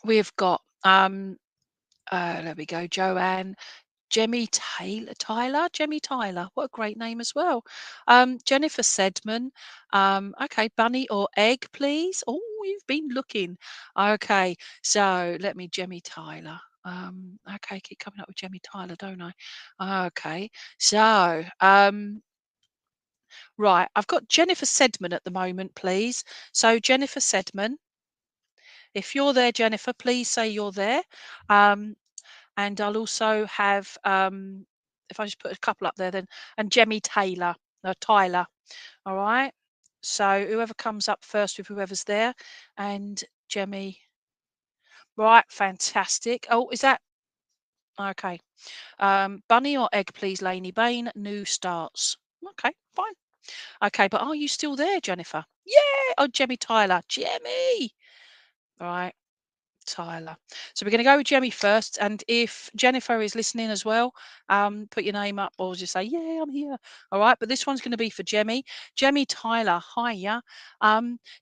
we've got, there we go, Joanne. Jemmy Tyler, what a great name as well. Jennifer Sedman, okay, bunny or egg, please. Oh, we've been looking. Okay, so let me Jemmy Tyler. Okay, keep coming up with Jemmy Tyler, don't I? Okay, so right, I've got Jennifer Sedman at the moment, please. So Jennifer Sedman, if you're there, Jennifer, please say you're there. Um, and I'll also have if I just put a couple up there, then and Jemmy Taylor, Tyler. All right. So whoever comes up first with whoever's there, and Jemmy. Right, fantastic. Oh, is that okay? Bunny or egg, please, Lainey Baine. New starts. Okay, fine. Okay, but are you still there, Jennifer? Yeah. Oh, Jemmy Tyler. Jemmy. All right. Tyler. So we're going to go with Jemmy first, and if Jennifer is listening as well, put your name up or just say, "Yeah, I'm here." All right, but this one's going to be for Jemmy. Jemmy Tyler, hiya.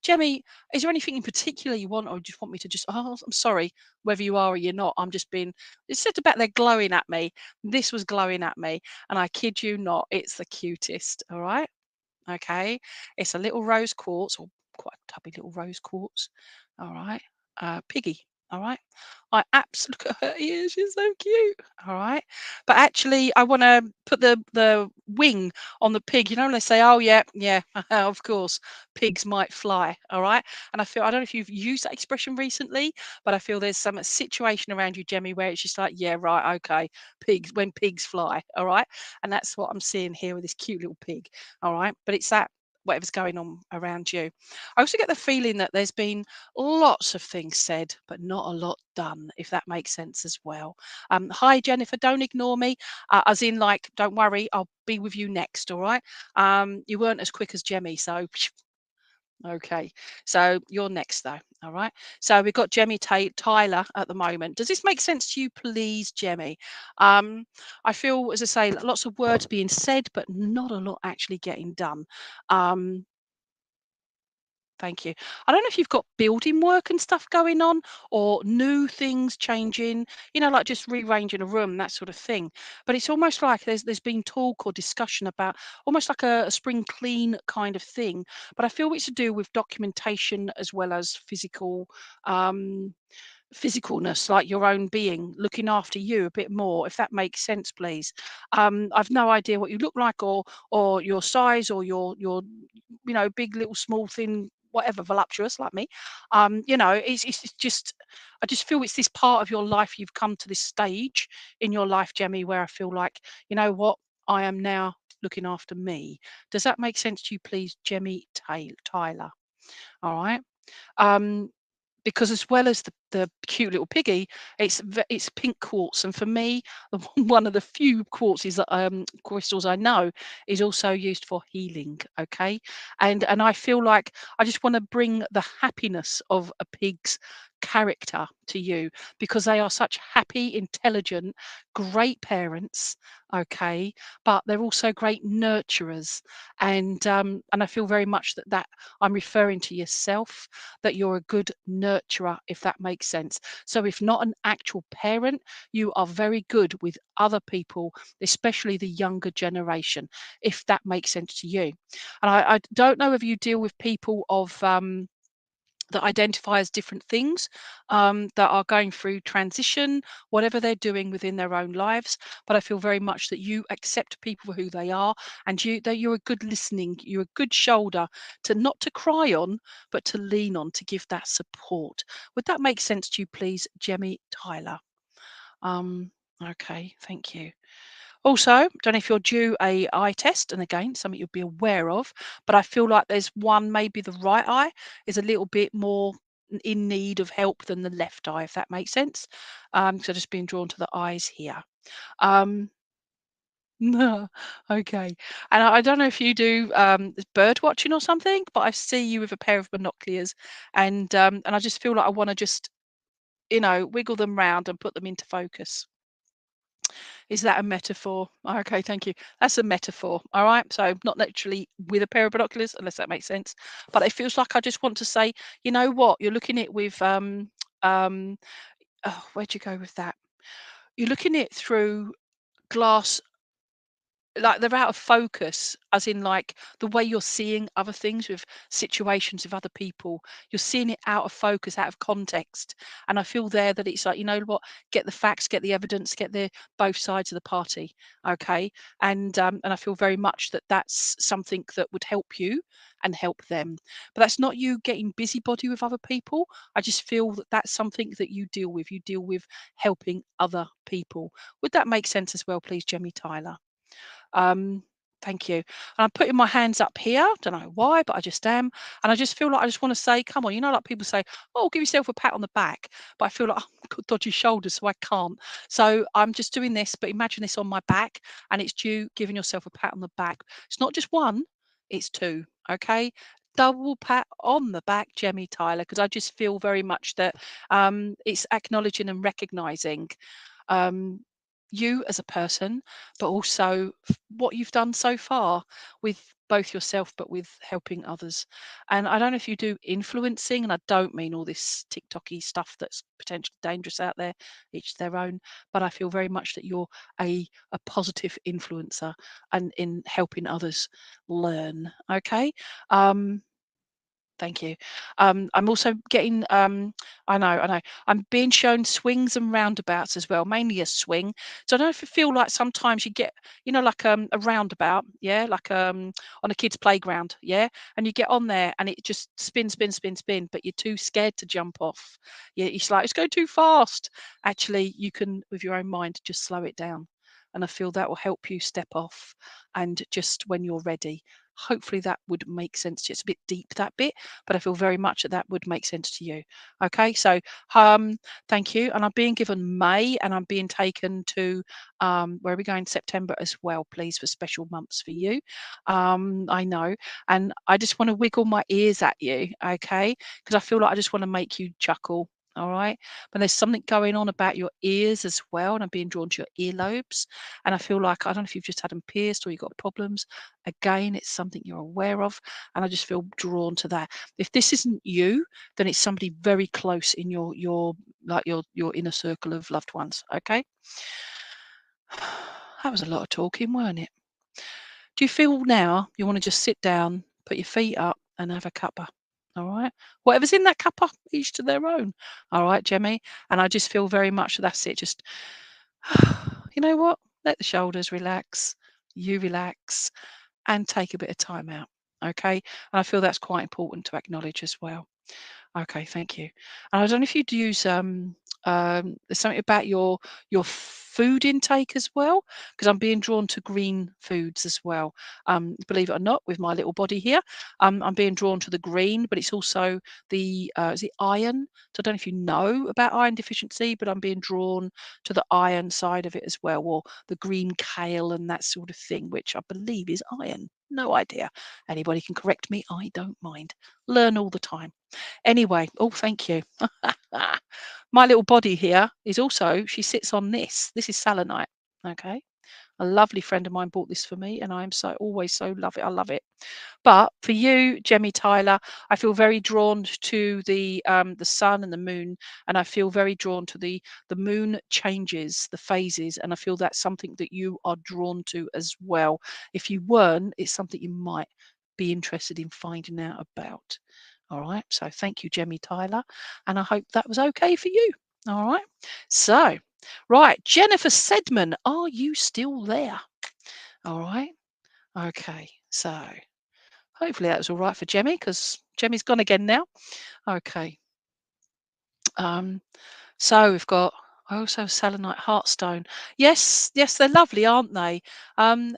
Jemmy, is there anything in particular you want, or just want me to just? Oh, I'm sorry, whether you are or you're not. I'm just being. It said about they're glowing at me. This was glowing at me, and I kid you not, it's the cutest. All right. Okay, it's a little rose quartz, or quite a tubby little rose quartz. All right, Piggy. All right, I absolutely look at her ears. She's so cute. All right, but actually, I want to put the wing on the pig. You know, when they say, "Oh yeah, yeah, of course, pigs might fly." All right, and I don't know if you've used that expression recently, but I feel there's some situation around you, Jemmy, where it's just like, "Yeah, right, okay, pigs when pigs fly." All right, and that's what I'm seeing here with this cute little pig. All right. But it's that whatever's going on around you. I also get the feeling that there's been lots of things said, but not a lot done, if that makes sense as well. Hi, Jennifer. Don't ignore me. As in, like, don't worry. I'll be with you next. All right. You weren't as quick as Jemmy. So, okay. So you're next, though. All right. So we've got Jemmy Tyler at the moment. Does this make sense to you, please, Jemmy? I feel, as I say, lots of words being said, but not a lot actually getting done. Um, Thank you. I don't know if you've got building work and stuff going on or new things changing, like just rearranging a room, that sort of thing. But it's almost like there's been talk or discussion about almost like a spring clean kind of thing. But I feel it's to do with documentation as well as um, physicalness, like your own being, looking after you a bit more, if that makes sense, please. I've no idea what you look like or your size or your big, little, small, thin, whatever, voluptuous like me. It's just I just feel it's this part of your life. You've come to this stage in your life, Jemmy, where I feel like, you know what, I am now looking after me. Does that make sense to you, please, Jemmy Tyler? All right. Um, because as well as the cute little piggy, it's pink quartz, and for me, one of the few quartzes that crystals I know is also used for healing. Okay, and I feel like I just want to bring the happiness of a pig's character to you because they are such happy, intelligent, great parents. Okay, but they're also great nurturers, and I feel very much that I'm referring to yourself, that you're a good nurturer, if that makes sense. So, if not an actual parent, you are very good with other people, especially the younger generation, if that makes sense to you. And I don't know if you deal with people that identify as different things, that are going through transition, whatever they're doing within their own lives. But I feel very much that you accept people for who they are, and that you're a good listening, you're a good shoulder to not to cry on, but to lean on to give that support. Would that make sense to you, please, Jemmy Tyler? Um, okay, thank you. Also, don't know if you're due a eye test, and again, something you'll be aware of, but I feel like there's one, maybe the right eye is a little bit more in need of help than the left eye, if that makes sense. So just being drawn to the eyes here. Um, okay. And I don't know if you do bird watching or something, but I see you with a pair of binoculars, and I just feel like I want to just, wiggle them round and put them into focus. Is that a metaphor? Oh, okay, thank you. That's a metaphor. All right. So not literally with a pair of binoculars, unless that makes sense. But it feels like I just want to say, you know what? You're looking at it with um where'd you go with that? You're looking at it through glass like they're out of focus, as in like the way you're seeing other things with situations with other people. You're seeing it out of focus, out of context. And I feel there that it's like, you know what, get the facts, get the evidence, get the both sides of the party. Okay. And I feel very much that that's something that would help you and help them. But that's not you getting busybody with other people. I just feel that that's something that you deal with. You deal with helping other people. Would that make sense as well, please, Jemmy Tyler? Um, Thank you. And I'm putting my hands up here. Don't know why, but I just am. And I just feel like I just want to say, come on, you know, like people say, oh, give yourself a pat on the back. But I feel like I've got dodgy shoulders, so I can't. So I'm just doing this, but imagine this on my back, and it's you giving yourself a pat on the back. It's not just one, it's two. Okay. Double pat on the back, Jemmy Tyler, because I just feel very much that it's acknowledging and recognizing um, you as a person, but also what you've done so far with both yourself, but with helping others. And I don't know if you do influencing, and I don't mean all this TikToky stuff that's potentially dangerous out there, each their own, but I feel very much that you're a positive influencer and in helping others learn. Okay. Um, Thank you. I'm also getting, I know, I'm being shown swings and roundabouts as well, mainly a swing. So I don't know if you feel like sometimes you get, you know, like a roundabout, yeah, like on a kid's playground, yeah, and you get on there and it just spin, spin, spin, spin, but you're too scared to jump off. Yeah, it's like it's going too fast. Actually, you can, with your own mind, just slow it down. And I feel that will help you step off and just when you're ready. Hopefully that would make sense to you. It's a bit deep, that bit, but I feel very much that that would make sense to you. Okay, so um, thank you. And I'm being given May, and I'm being taken to where are we going? September as well, please, for special months for you. I know, and I just want to wiggle my ears at you, okay? Because I feel like I just want to make you chuckle. All right, but there's something going on about your ears as well, and I'm being drawn to your earlobes. And I feel like I don't know if you've just had them pierced or you've got problems. Again, it's something you're aware of, and I just feel drawn to that. If this isn't you, then it's somebody very close in your like your inner circle of loved ones. Okay, that was a lot of talking, weren't it? Do you feel now you want to just sit down, put your feet up, and have a cuppa? All right. Whatever's in that cuppa, each to their own. All right, Jemmy. And I just feel very much that's it. Just you know what? Let the shoulders relax. You relax and take a bit of time out. Okay. And I feel that's quite important to acknowledge as well. Okay, thank you. And I don't know if you'd use there's something about your food intake as well, because I'm being drawn to green foods as well. Believe it or not, with my little body here, I'm being drawn to the green, but it's also the is it iron? So I don't know if you know about iron deficiency, but I'm being drawn to the iron side of it as well, or the green kale and that sort of thing, which I believe is iron. No idea. Anybody can correct me. I don't mind. Learn all the time. Anyway, oh, thank you. My little body here is also, she sits on this. This is selenite. Okay. A lovely friend of mine bought this for me, and I am so always so love it. I love it. But for you, Jemmy Tyler, I feel very drawn to the sun and the moon, and I feel very drawn to the moon changes, the phases, and I feel that's something that you are drawn to as well. If you weren't, it's something you might be interested in finding out about. All right. So thank you, Jemmy Tyler, and I hope that was okay for you. All right. So, right, Jennifer Sedman, are you still there? All right. Okay. So hopefully that was all right for Jemmy, because Jemmy's gone again now. Okay. Um, so we've got also selenite heartstone. Yes, yes, they're lovely, aren't they?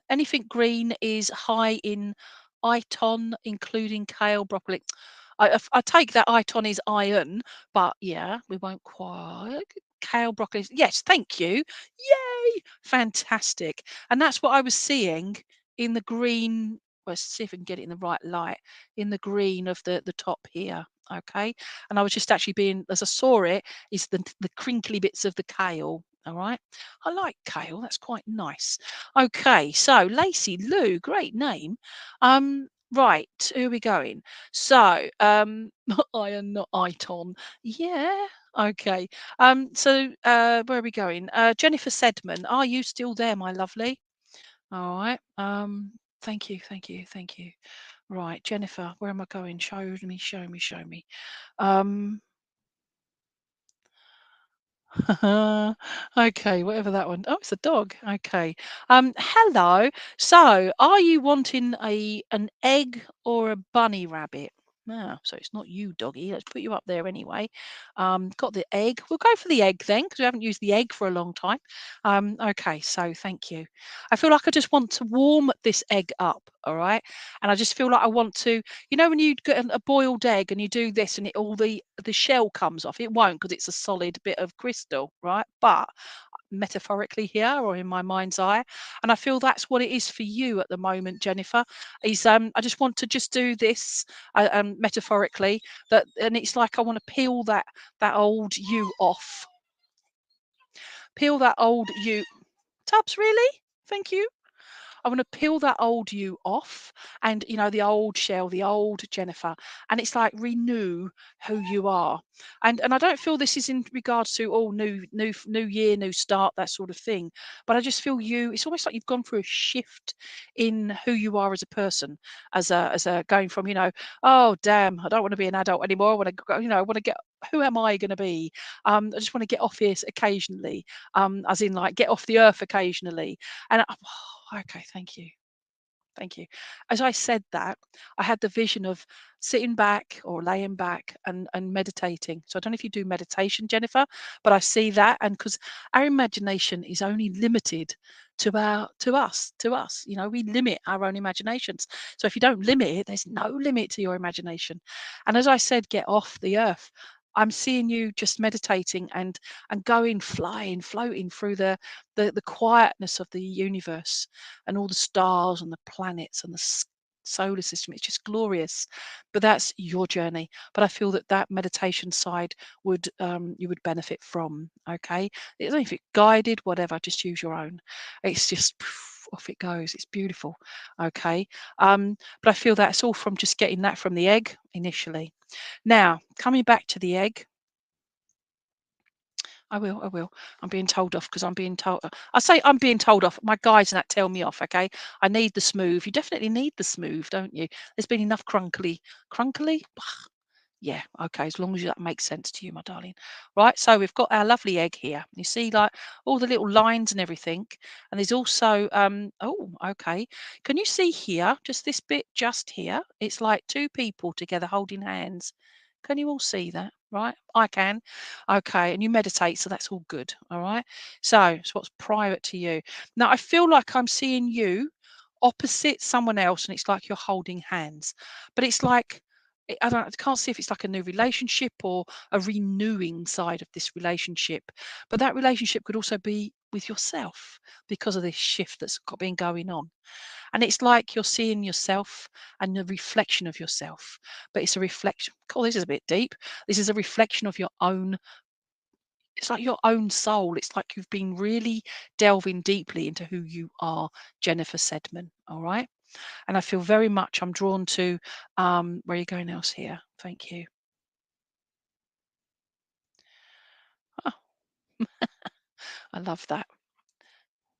Anything green is high in iton, including kale, broccoli. I take that iton is iron, but yeah, we won't quite. Kale, broccoli. Yes, thank you. Yay! Fantastic. And that's what I was seeing in the green. Well, see if I can get it in the right light. In the green of the top here. Okay. And I was just actually being, as I saw it, is the crinkly bits of the kale. All right. I like kale. That's quite nice. Okay. So Lacey Lou, great name. Right. Who are we going? So, not iron, not iton. Yeah. Okay. So, where are we going? Jennifer Sedman, are you still there, my lovely? All right. Thank you, thank you, thank you. Right, Jennifer, where am I going? Show me, show me, show me. Um, okay, whatever that one. Oh, it's a dog. Okay. Hello. So, are you wanting an egg or a bunny rabbit? Ah, so it's not you, doggy. Let's put you up there anyway. Got the egg. We'll go for the egg then, because we haven't used the egg for a long time. Okay, so thank you. I feel like I just want to warm this egg up, all right? And I just feel like I want to, when you get a boiled egg and you do this and all the shell comes off, it won't because it's a solid bit of crystal, right? But metaphorically here or in my mind's eye, and I feel that's what it is for you at the moment, Jennifer. Is I just want to just do this metaphorically, that, and it's like I want to peel that old you off, peel that old you. Tubbs, really? Thank you. I want to peel that old you off, and the old shell, the old Jennifer, and it's like renew who you are. And I don't feel this is in regards to all new year, new start, that sort of thing. But I just feel it's almost like you've gone through a shift in who you are as a person, as a going from, oh damn, I don't want to be an adult anymore. I want to go, I want to get, who am I going to be? I just want to get off here occasionally, as in like get off the earth occasionally. And okay, thank you. Thank you. As I said that, I had the vision of sitting back or laying back and meditating. So I don't know if you do meditation, Jennifer, but I see that, and because our imagination is only limited to us. We limit our own imaginations. So if you don't limit it, there's no limit to your imagination. And as I said, get off the earth. I'm seeing you just meditating and going, flying, floating through the quietness of the universe and all the stars and the planets and the solar system. It's just glorious. But that's your journey. But I feel that meditation side would, you would benefit from. Okay, it's only if it's guided, whatever. Just use your own. It's just off it goes. It's beautiful. Okay, but I feel that's all from just getting that from the egg initially. Now coming back to the egg. I will, I will. I'm being told off because I'm being told. I say I'm being told off. My guys and that tell me off. Okay, I need the smooth. You definitely need the smooth, don't you? There's been enough crunkly, crunkly. Yeah, okay. As long as that makes sense to you, my darling. Right. So we've got our lovely egg here. You see, like all the little lines and everything. And there's also, oh, okay. Can you see here? Just this bit, just here. It's like two people together holding hands. Can you all see that? Right? I can. Okay. And you meditate, so that's all good. All right. So what's private to you? Now, I feel like I'm seeing you opposite someone else, and it's like you're holding hands. But it's like, I can't see if it's like a new relationship or a renewing side of this relationship. But that relationship could also be with yourself because of this shift that's been going on. And it's like you're seeing yourself and the reflection of yourself. But it's a reflection. Oh, this is a bit deep. This is a reflection of your own. It's like your own soul. It's like you've been really delving deeply into who you are, Jennifer Sedman. All right. And I feel very much I'm drawn to, where are you going else here? Thank you. Oh, I love that.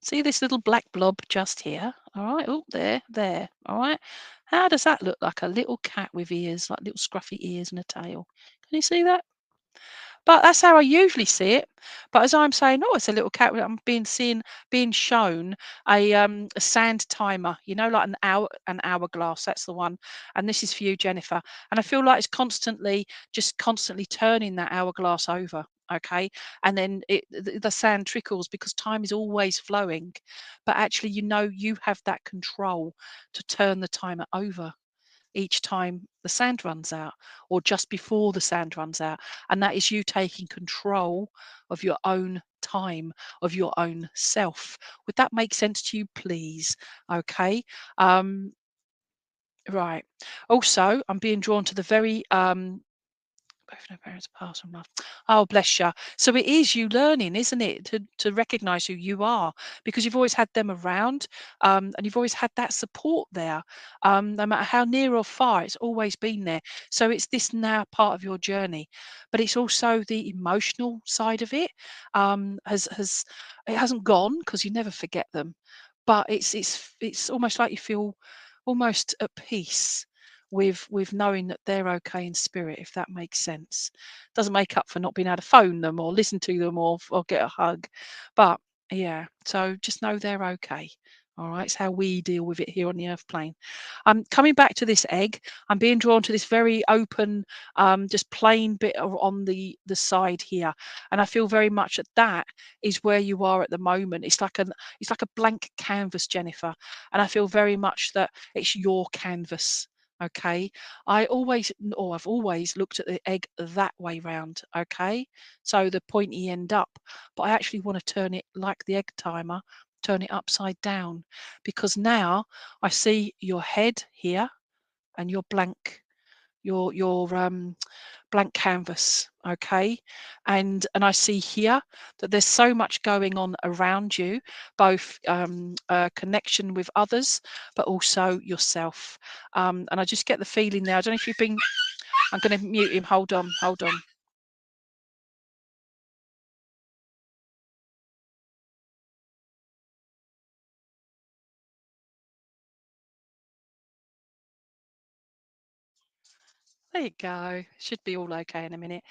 See this little black blob just here? All right. Oh, there. All right. How does that look? Like a little cat with ears, like little scruffy ears and a tail. Can you see that? But that's how I usually see it. But as I'm saying, oh, it's a little cat. I'm being shown a sand timer. Like an hourglass. That's the one. And this is for you, Jennifer. And I feel like it's constantly turning that hourglass over. Okay, and then the sand trickles because time is always flowing, but actually, you have that control to turn the timer over each time the sand runs out or just before the sand runs out. And that is you taking control of your own time, of your own self. Would that make sense to you, please? Okay. Um, right. Also, I'm being drawn to the very both no parents pass from life. Oh, bless you. So it is you learning, isn't it, to recognise who you are, because you've always had them around, and you've always had that support there, no matter how near or far. It's always been there. So it's this now part of your journey, but it's also the emotional side of it. Has it hasn't gone because you never forget them, but it's almost like you feel almost at peace with knowing that they're okay in spirit, if that makes sense. Doesn't make up for not being able to phone them or listen to them or get a hug, but yeah, so just know they're okay. All right, it's how we deal with it here on the earth plane. Coming back to this egg, I'm being drawn to this very open, just plain bit on the side here, and I feel very much that is where you are at the moment. It's like a blank canvas, Jennifer, and I feel very much that it's your canvas. Okay, I've always looked at the egg that way round. Okay, so the pointy end up, but I actually want to turn it like the egg timer, turn it upside down, because now I see your head here and your your blank canvas. Okay, and I see here that there's so much going on around you, both connection with others but also yourself, and I just get the feeling there. I don't know if you've been. I'm going to mute him. Hold on. There you go. Should be all okay in a minute.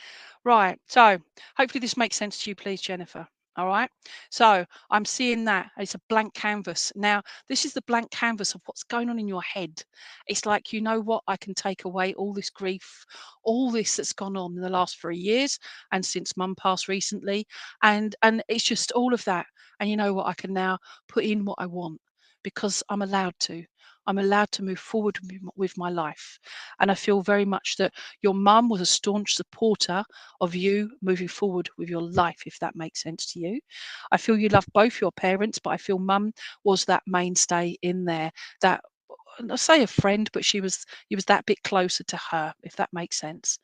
Right. So hopefully this makes sense to you, please, Jennifer. All right. So I'm seeing that it's a blank canvas. Now, this is the blank canvas of what's going on in your head. It's like, you know what? I can take away all this grief, all this that's gone on in the last 3 years and since mum passed recently. And it's just all of that. And you know what? I can now put in what I want because I'm allowed to. I'm allowed to move forward with my life. And I feel very much that your mum was a staunch supporter of you moving forward with your life, if that makes sense to you. I feel you love both your parents, but I feel mum was that mainstay in there, that I say a friend, but you was that bit closer to her, if that makes sense.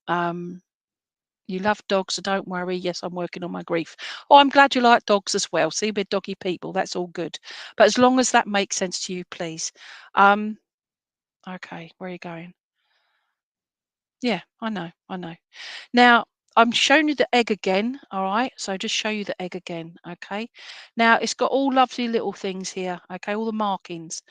Um, you love dogs, so don't worry. Yes, I'm working on my grief. Oh, I'm glad you like dogs as well. See, we're doggy people. That's all good. But as long as that makes sense to you, please. Um, okay, where are you going? Yeah, I know. Now, I'm showing you the egg again, all right? So just show you the egg again, okay? Now, it's got all lovely little things here, okay? All the markings.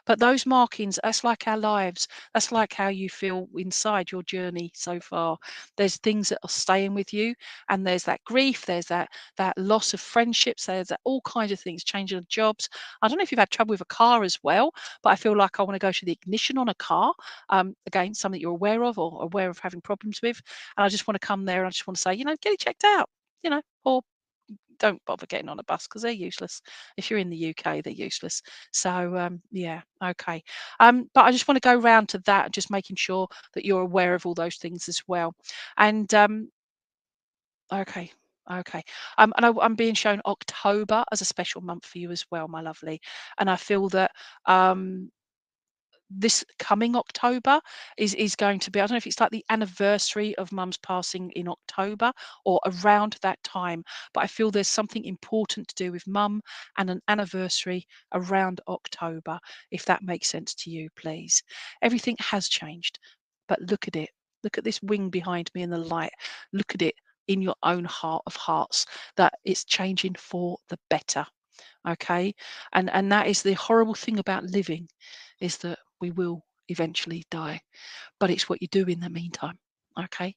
But those markings, that's like our lives. That's like how you feel inside your journey so far. There's things that are staying with you, and there's that grief, there's that loss of friendships, there's that all kinds of things, changing of jobs. I don't know if you've had trouble with a car as well, but I feel like I want to go to the ignition on a car. Again, something you're aware of or aware of having problems with. And I just want to come there and I just want to say, get it checked out, or don't bother getting on a bus because they're useless. If you're in the UK, they're useless. So yeah, okay. But I just want to go round to that, just making sure that you're aware of all those things as well. And okay. Okay. I'm being shown October as a special month for you as well, my lovely. And I feel that this coming October is going to be, I don't know if it's like the anniversary of mum's passing in October or around that time, but I feel there's something important to do with mum and an anniversary around October, if that makes sense to you, please. Everything has changed, but look at it. Look at this wing behind me in the light. Look at it in your own heart of hearts, that it's changing for the better. Okay, and that is the horrible thing about living, is that we will eventually die, but it's what you do in the meantime. Okay,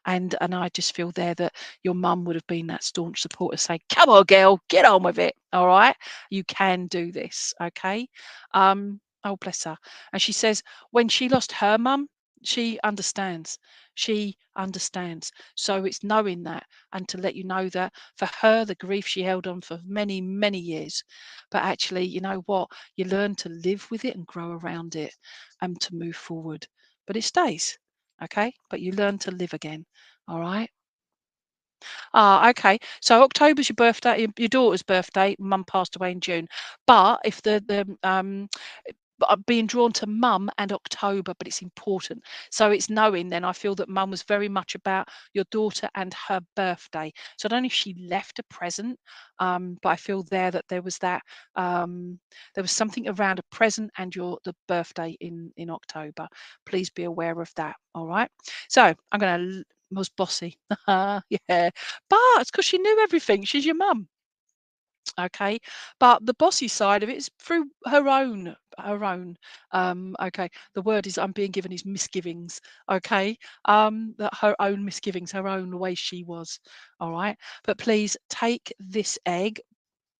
and I just feel there that your mum would have been that staunch supporter, saying, come on girl, get on with it. All right, you can do this. Okay. Oh, bless her. And she says when she lost her mum, she understands. She understands. So it's knowing that, and to let you know that for her, the grief she held on for many, many years, but actually, you know what, you learn to live with it and grow around it and to move forward, but it stays. Okay, but you learn to live again. All right. Ah, okay. So October's your birthday, your daughter's birthday. Mum passed away in June. But if but I'm being drawn to mum and October, but it's important. So it's knowing then, I feel that mum was very much about your daughter and her birthday. So I don't know if she left a present, but I feel there that there was something around a present and the birthday in October. Please be aware of that. All right. So I'm gonna was bossy. Yeah. But it's because she knew everything. She's your mum. Okay, but the bossy side of it is through okay, the word is I'm being given is misgivings. Okay, that her own misgivings, her own the way she was. All right, but please take this egg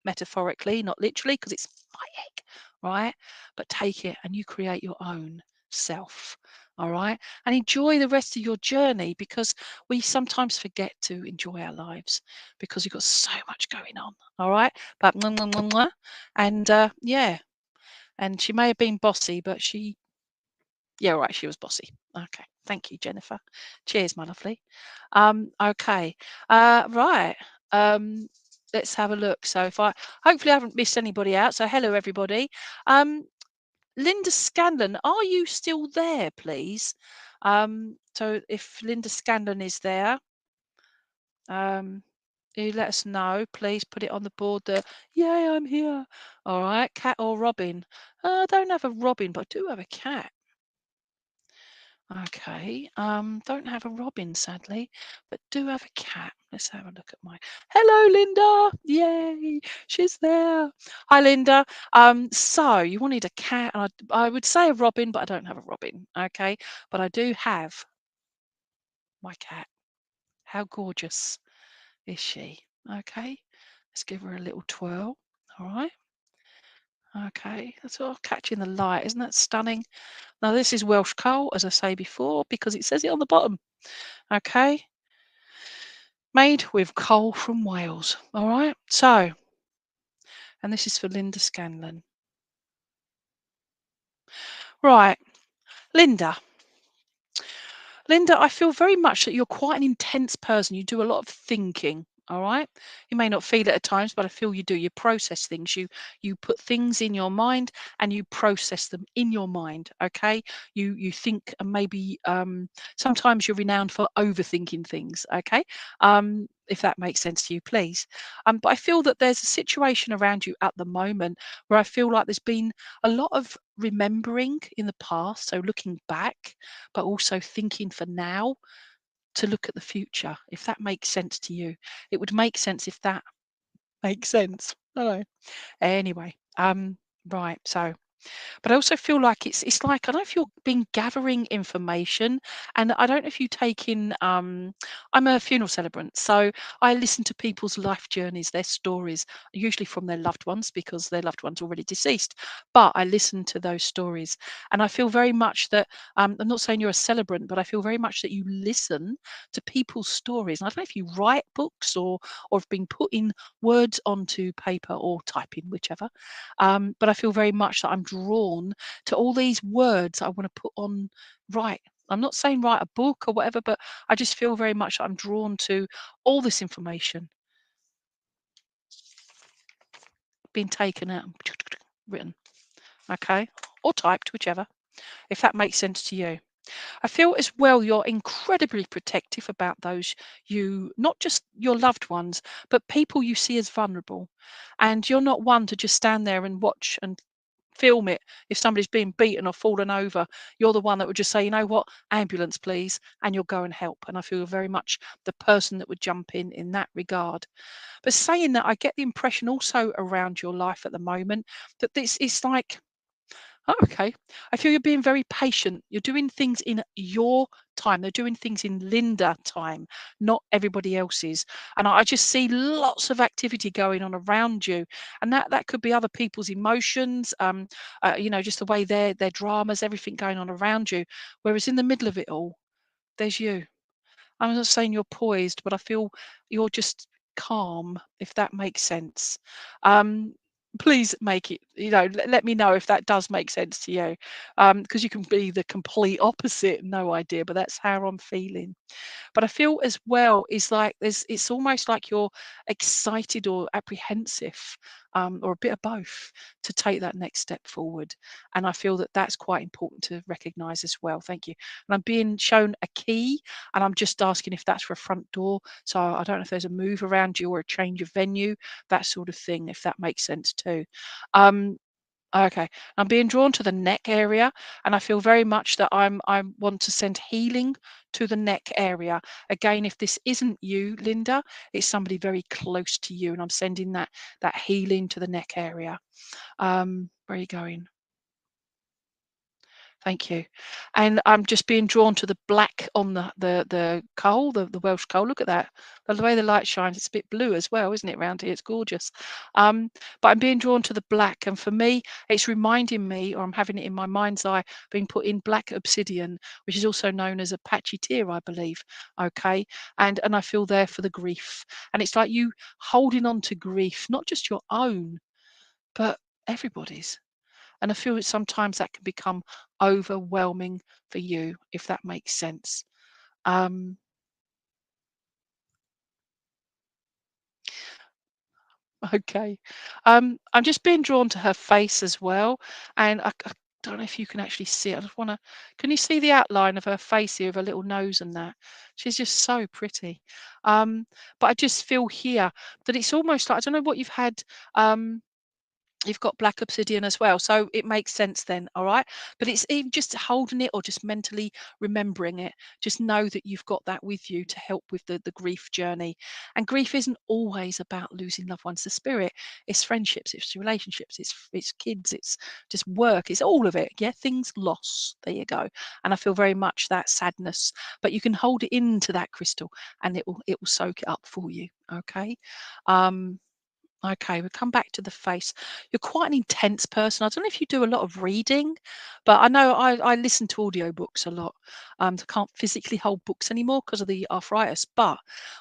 metaphorically, not literally, because it's my egg, right? But take it and you create your own self. All right. And enjoy the rest of your journey, because we sometimes forget to enjoy our lives because we've got so much going on. All right. But mwah, mwah, mwah, mwah. And yeah. And she may have been bossy, but yeah, right, she was bossy. Okay. Thank you, Jennifer. Cheers, my lovely. Okay. Right. Um, let's have a look. So if I hopefully I haven't missed anybody out. So hello everybody. Um, Linda Scanlon, are you still there, please? So if Linda Scanlon is there, um, you let us know. Please put it on the board. Yay, I'm here. All right, cat or robin? I don't have a robin, but I do have a cat. Okay. Don't have a robin, sadly, but do have a cat. Let's have a look at my. Hello, Linda. Yay, she's there. Hi, Linda. So you wanted a cat, and I would say a robin, but I don't have a robin. Okay, but I do have my cat. How gorgeous is she? Okay, let's give her a little twirl. All right. Okay, that's all catching the light. Isn't that stunning? Now this is Welsh coal, as I say before, because it says it on the bottom. Okay, made with coal from Wales. All right, so, and this is for Linda Scanlon. Right, Linda. Linda, I feel very much that you're quite an intense person. You do a lot of thinking. All right. You may not feel it at times, but I feel you do. You process things. You put things in your mind and you process them in your mind. Okay. You think, and maybe sometimes you're renowned for overthinking things. Okay. If that makes sense to you, please. But I feel that there's a situation around you at the moment where I feel like there's been a lot of remembering in the past. So looking back, but also thinking for now to look at the future, if that makes sense to you. It would make sense if that makes sense. I know. Anyway, right. So but I also feel like it's like I don't know if you've been gathering information, and I don't know if you take in. I'm a funeral celebrant, so I listen to people's life journeys, their stories, usually from their loved ones because their loved ones already deceased. But I listen to those stories, and I feel very much that I'm not saying you're a celebrant, but I feel very much that you listen to people's stories. And I don't know if you write books or have been putting words onto paper or typing, whichever. But I feel very much that I'm drawn to all these words I want to put on right. I'm not saying write a book or whatever, but I just feel very much that I'm drawn to all this information being taken out and written, okay, or typed, whichever, if that makes sense to you. I feel as well you're incredibly protective about those not just your loved ones, but people you see as vulnerable. And you're not one to just stand there and watch and film it. If somebody's being beaten or fallen over, you're the one that would just say, you know what, ambulance please, and you'll go and help. And I feel very much the person that would jump in that regard. But saying that, I get the impression also around your life at the moment that this is like, oh, okay, I feel you're being very patient. You're doing things in your time. They're doing things in Linda time, not everybody else's. And I just see lots of activity going on around you, and that could be other people's emotions. Just the way their dramas, everything going on around you. Whereas in the middle of it all, there's you. I'm not saying you're poised, but I feel you're just calm, if that makes sense. Um, Please make it, let me know if that does make sense to you. Because you can be the complete opposite, no idea, but that's how I'm feeling. But I feel as well is like it's almost like you're excited or apprehensive, or a bit of both, to take that next step forward. And I feel that that's quite important to recognize as well. Thank you. And I'm being shown a key, and I'm just asking if that's for a front door. So I don't know if there's a move around you or a change of venue, that sort of thing, if that makes sense too. Um, Okay. I'm being drawn to the neck area, and I feel very much that I want to send healing to the neck area. Again, if this isn't you, Linda, it's somebody very close to you, and I'm sending that healing to the neck area. Where are you going? Thank you. And I'm just being drawn to the black on the coal, the Welsh coal. Look at that. The way the light shines, it's a bit blue as well, isn't it, round here? It's gorgeous. But I'm being drawn to the black. And for me, it's reminding me, or I'm having it in my mind's eye, being put in black obsidian, which is also known as a patchy tear, I believe. Okay. And I feel there for the grief. And it's like you holding on to grief, not just your own, but everybody's. And I feel that sometimes that can become overwhelming for you, if that makes sense. Um, okay. I'm just being drawn to her face as well. And I don't know if you can actually see it. I just want to, can you see the outline of her face here, of her little nose and that? She's just so pretty. But I just feel here that it's almost like, I don't know what you've had. You've got black obsidian as well, so it makes sense then, all right? But it's even just holding it or just mentally remembering it. Just know that you've got that with you to help with the grief journey. And grief isn't always about losing loved ones to spirit. It's friendships, it's relationships, it's kids, it's just work, it's all of it. Yeah, things lost. There you go. And I feel very much that sadness, but you can hold it into that crystal, and it will soak it up for you. Okay. Um, Okay, we'll come back to the face. You're quite an intense person. I don't know if you do a lot of reading, but I know I listen to audiobooks a lot. I can't physically hold books anymore because of the arthritis. But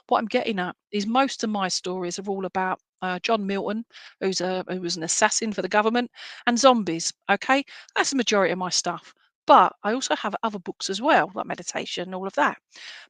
what I'm getting at is most of my stories are all about John Milton, who was an assassin for the government, and zombies. Okay, that's the majority of my stuff. But I also have other books as well, like meditation and all of that.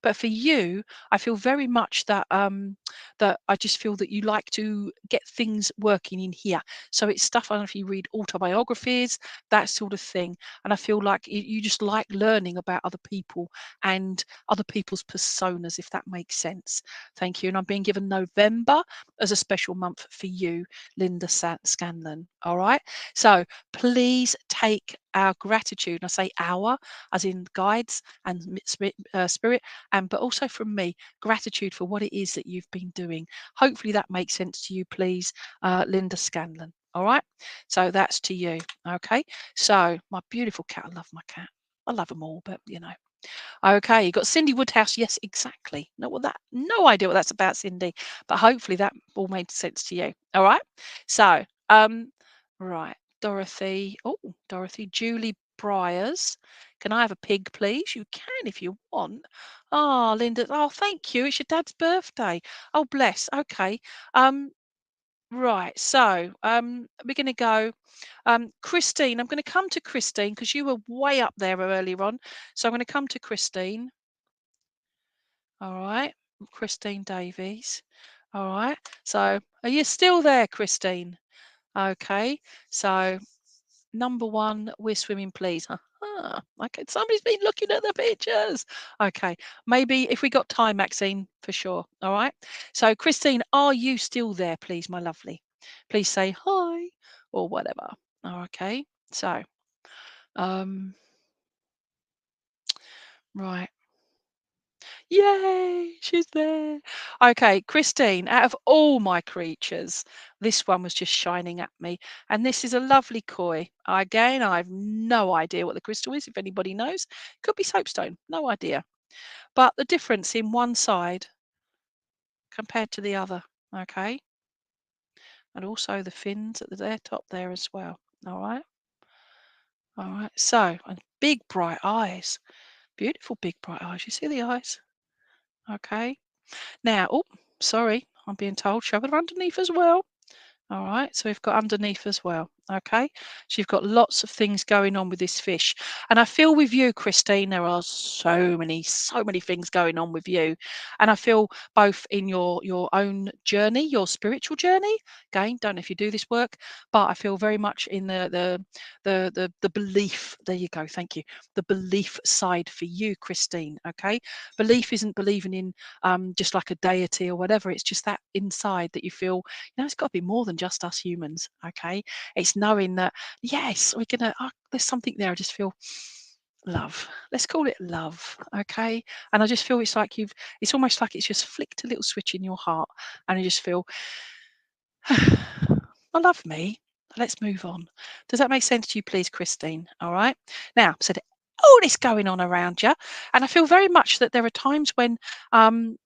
But for you, I feel very much that I just feel that you like to get things working in here. So it's stuff, I don't know if you read autobiographies, that sort of thing. And I feel like you just like learning about other people and other people's personas, if that makes sense. Thank you. And I'm being given November as a special month for you, Linda Scanlon. All right. So please take our gratitude, and I say our as in guides and spirit, and but also from me, gratitude for what it is that you've been doing. Hopefully that makes sense to you, please, Linda Scanlon. All right. So that's to you. Okay. So my beautiful cat, I love my cat. I love them all, but you know. Okay, you got Cindy Woodhouse. Yes, exactly. No idea what that's about, Cindy, but hopefully that all made sense to you. All right. So, right, Dorothy. Oh, Dorothy, Julie Briars. Can I have a pig, please? You can if you want. Oh, Linda. Oh, thank you. It's your dad's birthday. Oh, bless. Okay. Um, right. So, we're going to go. Christine, I'm going to come to Christine because you were way up there earlier on. So I'm going to come to Christine. All right. Christine Davies. All right. So are you still there, Christine? Okay. So number one, we're swimming, please. Okay. Somebody's been looking at the pictures. Okay. Maybe if we got time, Maxine, for sure. All right. So, Christine, are you still there, please, my lovely? Please say hi or whatever. Okay. So, um, right. Yay, she's there. Okay, Christine, out of all my creatures, this one was just shining at me. And this is a lovely koi. Again, I have no idea what the crystal is, if anybody knows. Could be soapstone, no idea. But the difference in one side compared to the other, okay? And also the fins at the there top there as well. All right. All right. So, and big bright eyes. Beautiful big bright eyes. You see the eyes? Okay. Now, oh, sorry, I'm being told show her underneath as well. All right, so we've got underneath as well. Okay, so you've got lots of things going on with this fish, and I feel with you, Christine, there are so many things going on with you, and I feel both in your own journey, your spiritual journey. Again, don't know if you do this work, but I feel very much in the belief. There you go. Thank you. The belief side for you, Christine. Okay, belief isn't believing in just like a deity or whatever. It's just that inside that you feel, it's got to be more than just us humans. Okay, it's it's knowing that, yes, we're gonna, there's something there. I just feel love. Let's call it love, okay? And I just feel it's like it's almost like it's just flicked a little switch in your heart, and you just feel, I love me. Let's move on. Does that make sense to you, please, Christine? All right. Now, so all this going on around you, and I feel very much that there are times when, um,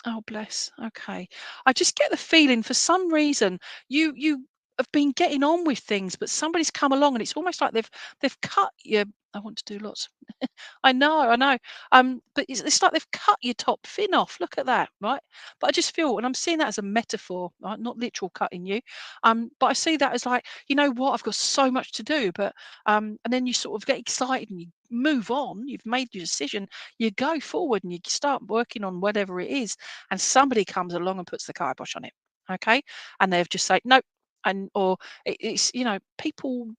oh bless, okay, I just get the feeling for some reason you have been getting on with things, but somebody's come along, and it's almost like they've cut you. I want to do lots. I know. But it's like they've cut your top fin off. Look at that, right? But I just feel, and I'm seeing that as a metaphor, right? Not literal cutting you. But I see that as like, you know what? I've got so much to do, but and then you sort of get excited and you move on. You've made your decision. You go forward and you start working on whatever it is, and somebody comes along and puts the kibosh on it. Okay, and they've just said no, and or it's people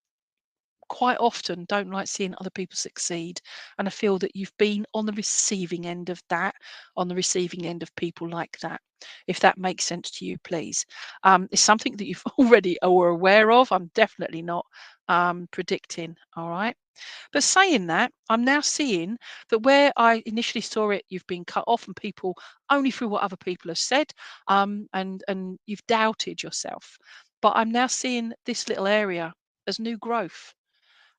quite often don't like seeing other people succeed. And I feel that you've been on the receiving end of that, on the receiving end of people like that. If that makes sense to you, please. It's something that you've already are aware of. I'm definitely not predicting. All right. But saying that, I'm now seeing that where I initially saw it, you've been cut off and people only through what other people have said, and you've doubted yourself. But I'm now seeing this little area as new growth,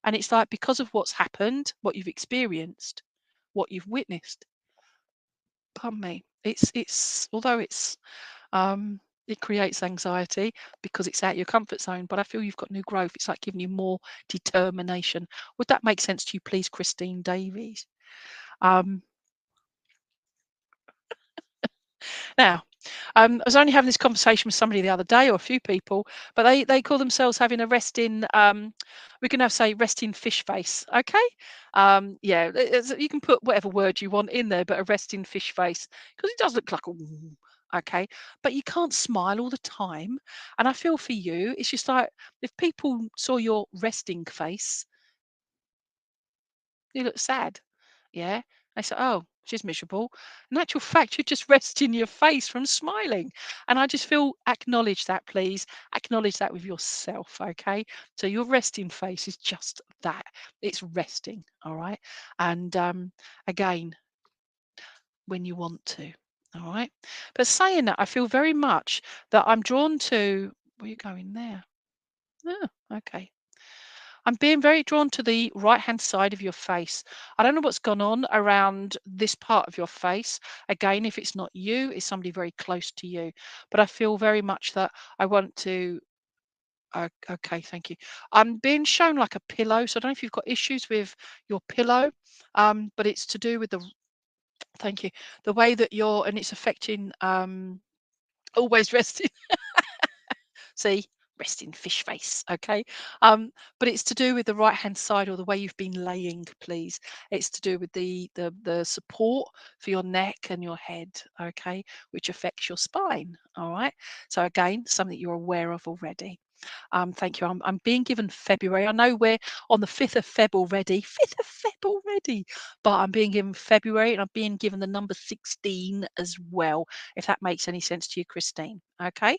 and it's like because of what's happened, what you've experienced, what you've witnessed. Pardon me. It's although it creates anxiety because it's out your comfort zone, but I feel you've got new growth. It's like giving you more determination. Would that make sense to you, please, Christine Davies? Um, Now, I was only having this conversation with somebody the other day, or a few people, but they call themselves having a resting. We can have say resting fish face. Okay, yeah, you can put whatever word you want in there, but a resting fish face because it does look like a. Okay, but you can't smile all the time, and I feel for you. It's just like if people saw your resting face, you look sad. Yeah. I said, "Oh, she's miserable." In actual fact, you're just resting your face from smiling. And I just feel acknowledge that, please. Acknowledge that with yourself, okay? So your resting face is just that. It's resting, all right? And again, when you want to, all right? But saying that, I feel very much that I'm drawn to where are you going there? Oh, okay. I'm being very drawn to the right-hand side of your face. I don't know what's gone on around this part of your face. Again, if it's not you, it's somebody very close to you. But I feel very much that I want to. Okay, thank you. I'm being shown like a pillow, so I don't know if you've got issues with your pillow, but it's to do with the. Thank you. The way that you're, and it's affecting. Always resting. See, resting fish face. Okay. But it's to do with the right hand side or the way you've been laying, please. It's to do with the support for your neck and your head, okay, which affects your spine. All right. So again, something you're aware of already. Thank you. I'm being given February. I know we're on the 5th of Feb already. 5th of Feb already. But I'm being given February and I'm being given the number 16 as well, if that makes any sense to you, Christine. Okay.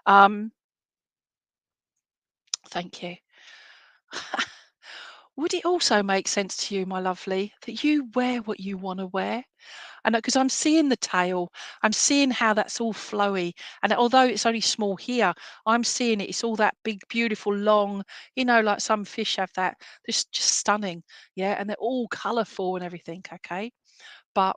Um, Thank you. Would it also make sense to you, my lovely, that you wear what you want to wear? And because I'm seeing the tail, I'm seeing how that's all flowy. And although it's only small here, I'm seeing it. It's all that big, beautiful, long, like some fish have that. It's just stunning. Yeah. And they're all colourful and everything. Okay. But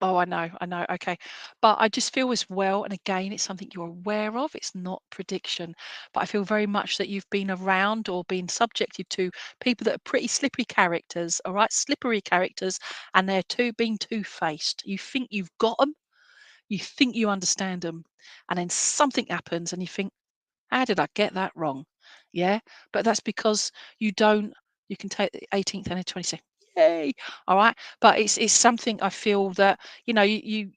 oh, I know, okay. But I just feel as well, and again, it's something you're aware of, it's not prediction, but I feel very much that you've been around or been subjected to people that are pretty slippery characters, all right, slippery characters, and they're being two-faced. You think you've got them, you think you understand them, and then something happens, and you think, how did I get that wrong? Yeah, but that's because you don't. You can take the 18th and the 22nd. Yay! All right, but it's something I feel that you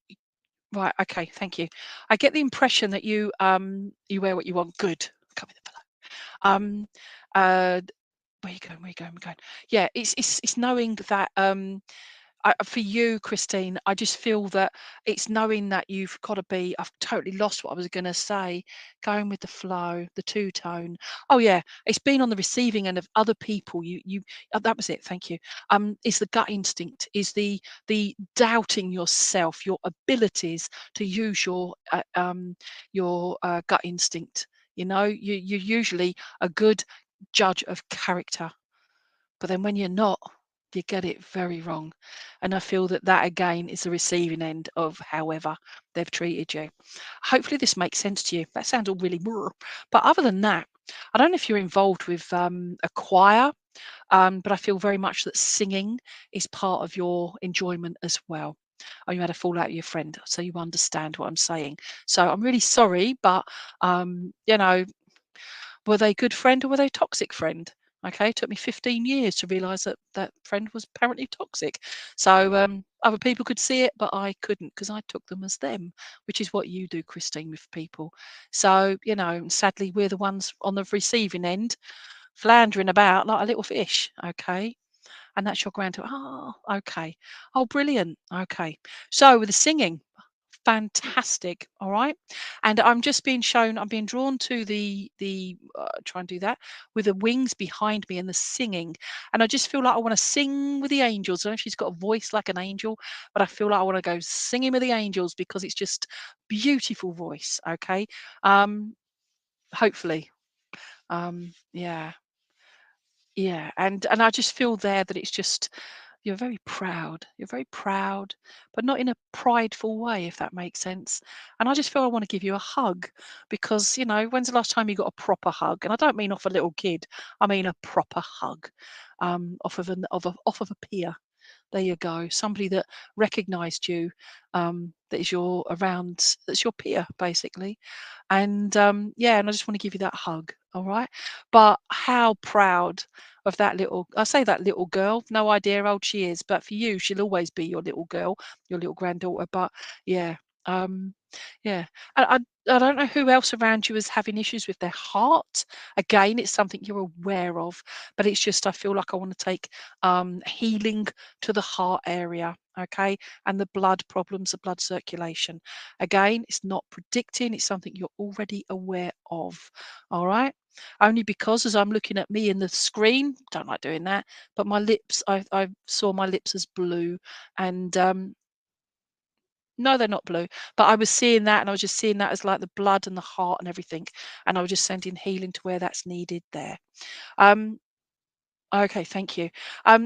right. Okay, thank you. I get the impression that you wear what you want. Good. Come with the pillow. Uh, where you going? Where you going? Where you going? Yeah, it's knowing that for you, Christine, I just feel that it's knowing that you've got to be. I've totally lost what I was going to say. Going with the flow, the two tone. Oh yeah, it's been on the receiving end of other people. That was it. Thank you. Is the gut instinct? Is the doubting yourself, your abilities to use your gut instinct? You're usually a good judge of character, but then when you're not, you get it very wrong. And I feel that that again is the receiving end of however they've treated you. Hopefully this makes sense to you. That sounds all really brr. But other than that, I don't know if you're involved with a choir, but I feel very much that singing is part of your enjoyment as well. Oh, you had a fallout with your friend, so you understand what I'm saying. So I'm really sorry, but you know, were they good friend or were they toxic friend? Okay, it took me 15 years to realize that that friend was apparently toxic. So other people could see it, but I couldn't because I took them as them, which is what you do, Christine, with people. So, sadly, we're the ones on the receiving end, floundering about like a little fish. Okay. And that's your granddaughter. Oh, okay. Oh, brilliant. Okay. So with the singing, fantastic. All right. And I'm being drawn to the try and do that with the wings behind me and the singing. And I just feel like I want to sing with the angels. I don't know if she's got a voice like an angel, but I feel like I want to go singing with the angels because it's just beautiful voice. Okay. Hopefully. Yeah. Yeah, and I just feel there that it's just you're very proud. You're very proud, but not in a prideful way, if that makes sense. And I just feel I want to give you a hug because, when's the last time you got a proper hug? And I don't mean off a little kid. I mean a proper hug, off of a peer. There you go. Somebody that recognized you, that is that's your peer, basically. And yeah, and I just want to give you that hug. All right. But how proud of I say that little girl, no idea how old she is, but for you, she'll always be your little girl, your little granddaughter. But yeah, um, yeah. I don't know who else around you is having issues with their heart. Again, it's something you're aware of, but it's just I feel like I want to take healing to the heart area, okay, and the blood problems, the blood circulation. Again, it's not predicting, it's something you're already aware of. All right. Only because as I'm looking at me in the screen, don't like doing that, but my lips, I saw my lips as blue. And no, they're not blue, but I was seeing that and I was just seeing that as like the blood and the heart and everything. And I was just sending healing to where that's needed there. Um, okay, thank you. I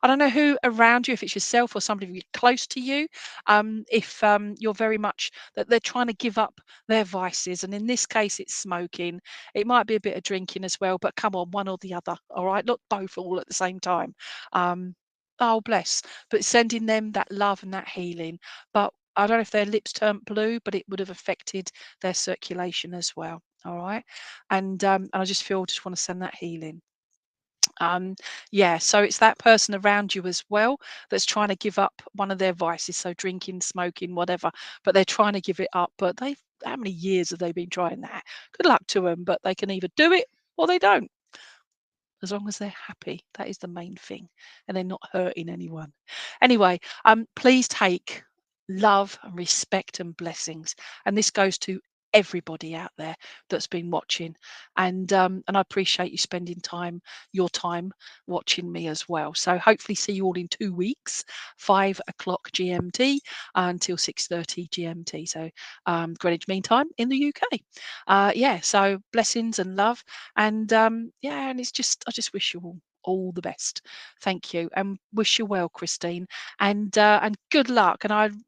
don't know who around you, if it's yourself or somebody really close to you, if you're very much that they're trying to give up their vices. And in this case, it's smoking. It might be a bit of drinking as well, but come on, one or the other. All right, not both all at the same time. Um, oh, bless. But sending them that love and that healing. But I don't know if their lips turned blue, but it would have affected their circulation as well. All right. And I just want to send that healing. um yeah, so it's that person around you as well that's trying to give up one of their vices, so drinking, smoking, whatever, but they're trying to give it up. But they've how many years have they been trying that? Good luck to them, but they can either do it or they don't, as long as they're happy. That is the main thing, and they're not hurting anyone. Anyway, please take love and respect and blessings, and this goes to everybody out there that's been watching. And I appreciate you spending your time watching me as well. So hopefully see you all in 2 weeks, 5 o'clock GMT until 6:30 GMT, so Greenwich Mean Time in the UK. Yeah, so blessings and love. And yeah, and I just wish you all the best. Thank you, and wish you well, Christine, and good luck. And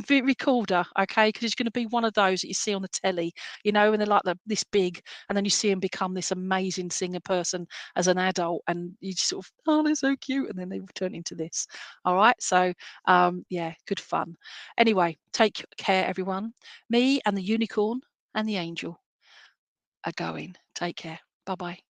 record her, okay, because it's going to be one of those that you see on the telly, and they're like this big, and then you see them become this amazing singer person as an adult, and you just sort of, oh, they're so cute, and then they turn into this. All right, so yeah, good fun. Anyway, take care, everyone. Me and the unicorn and the angel are going. Take care. Bye bye.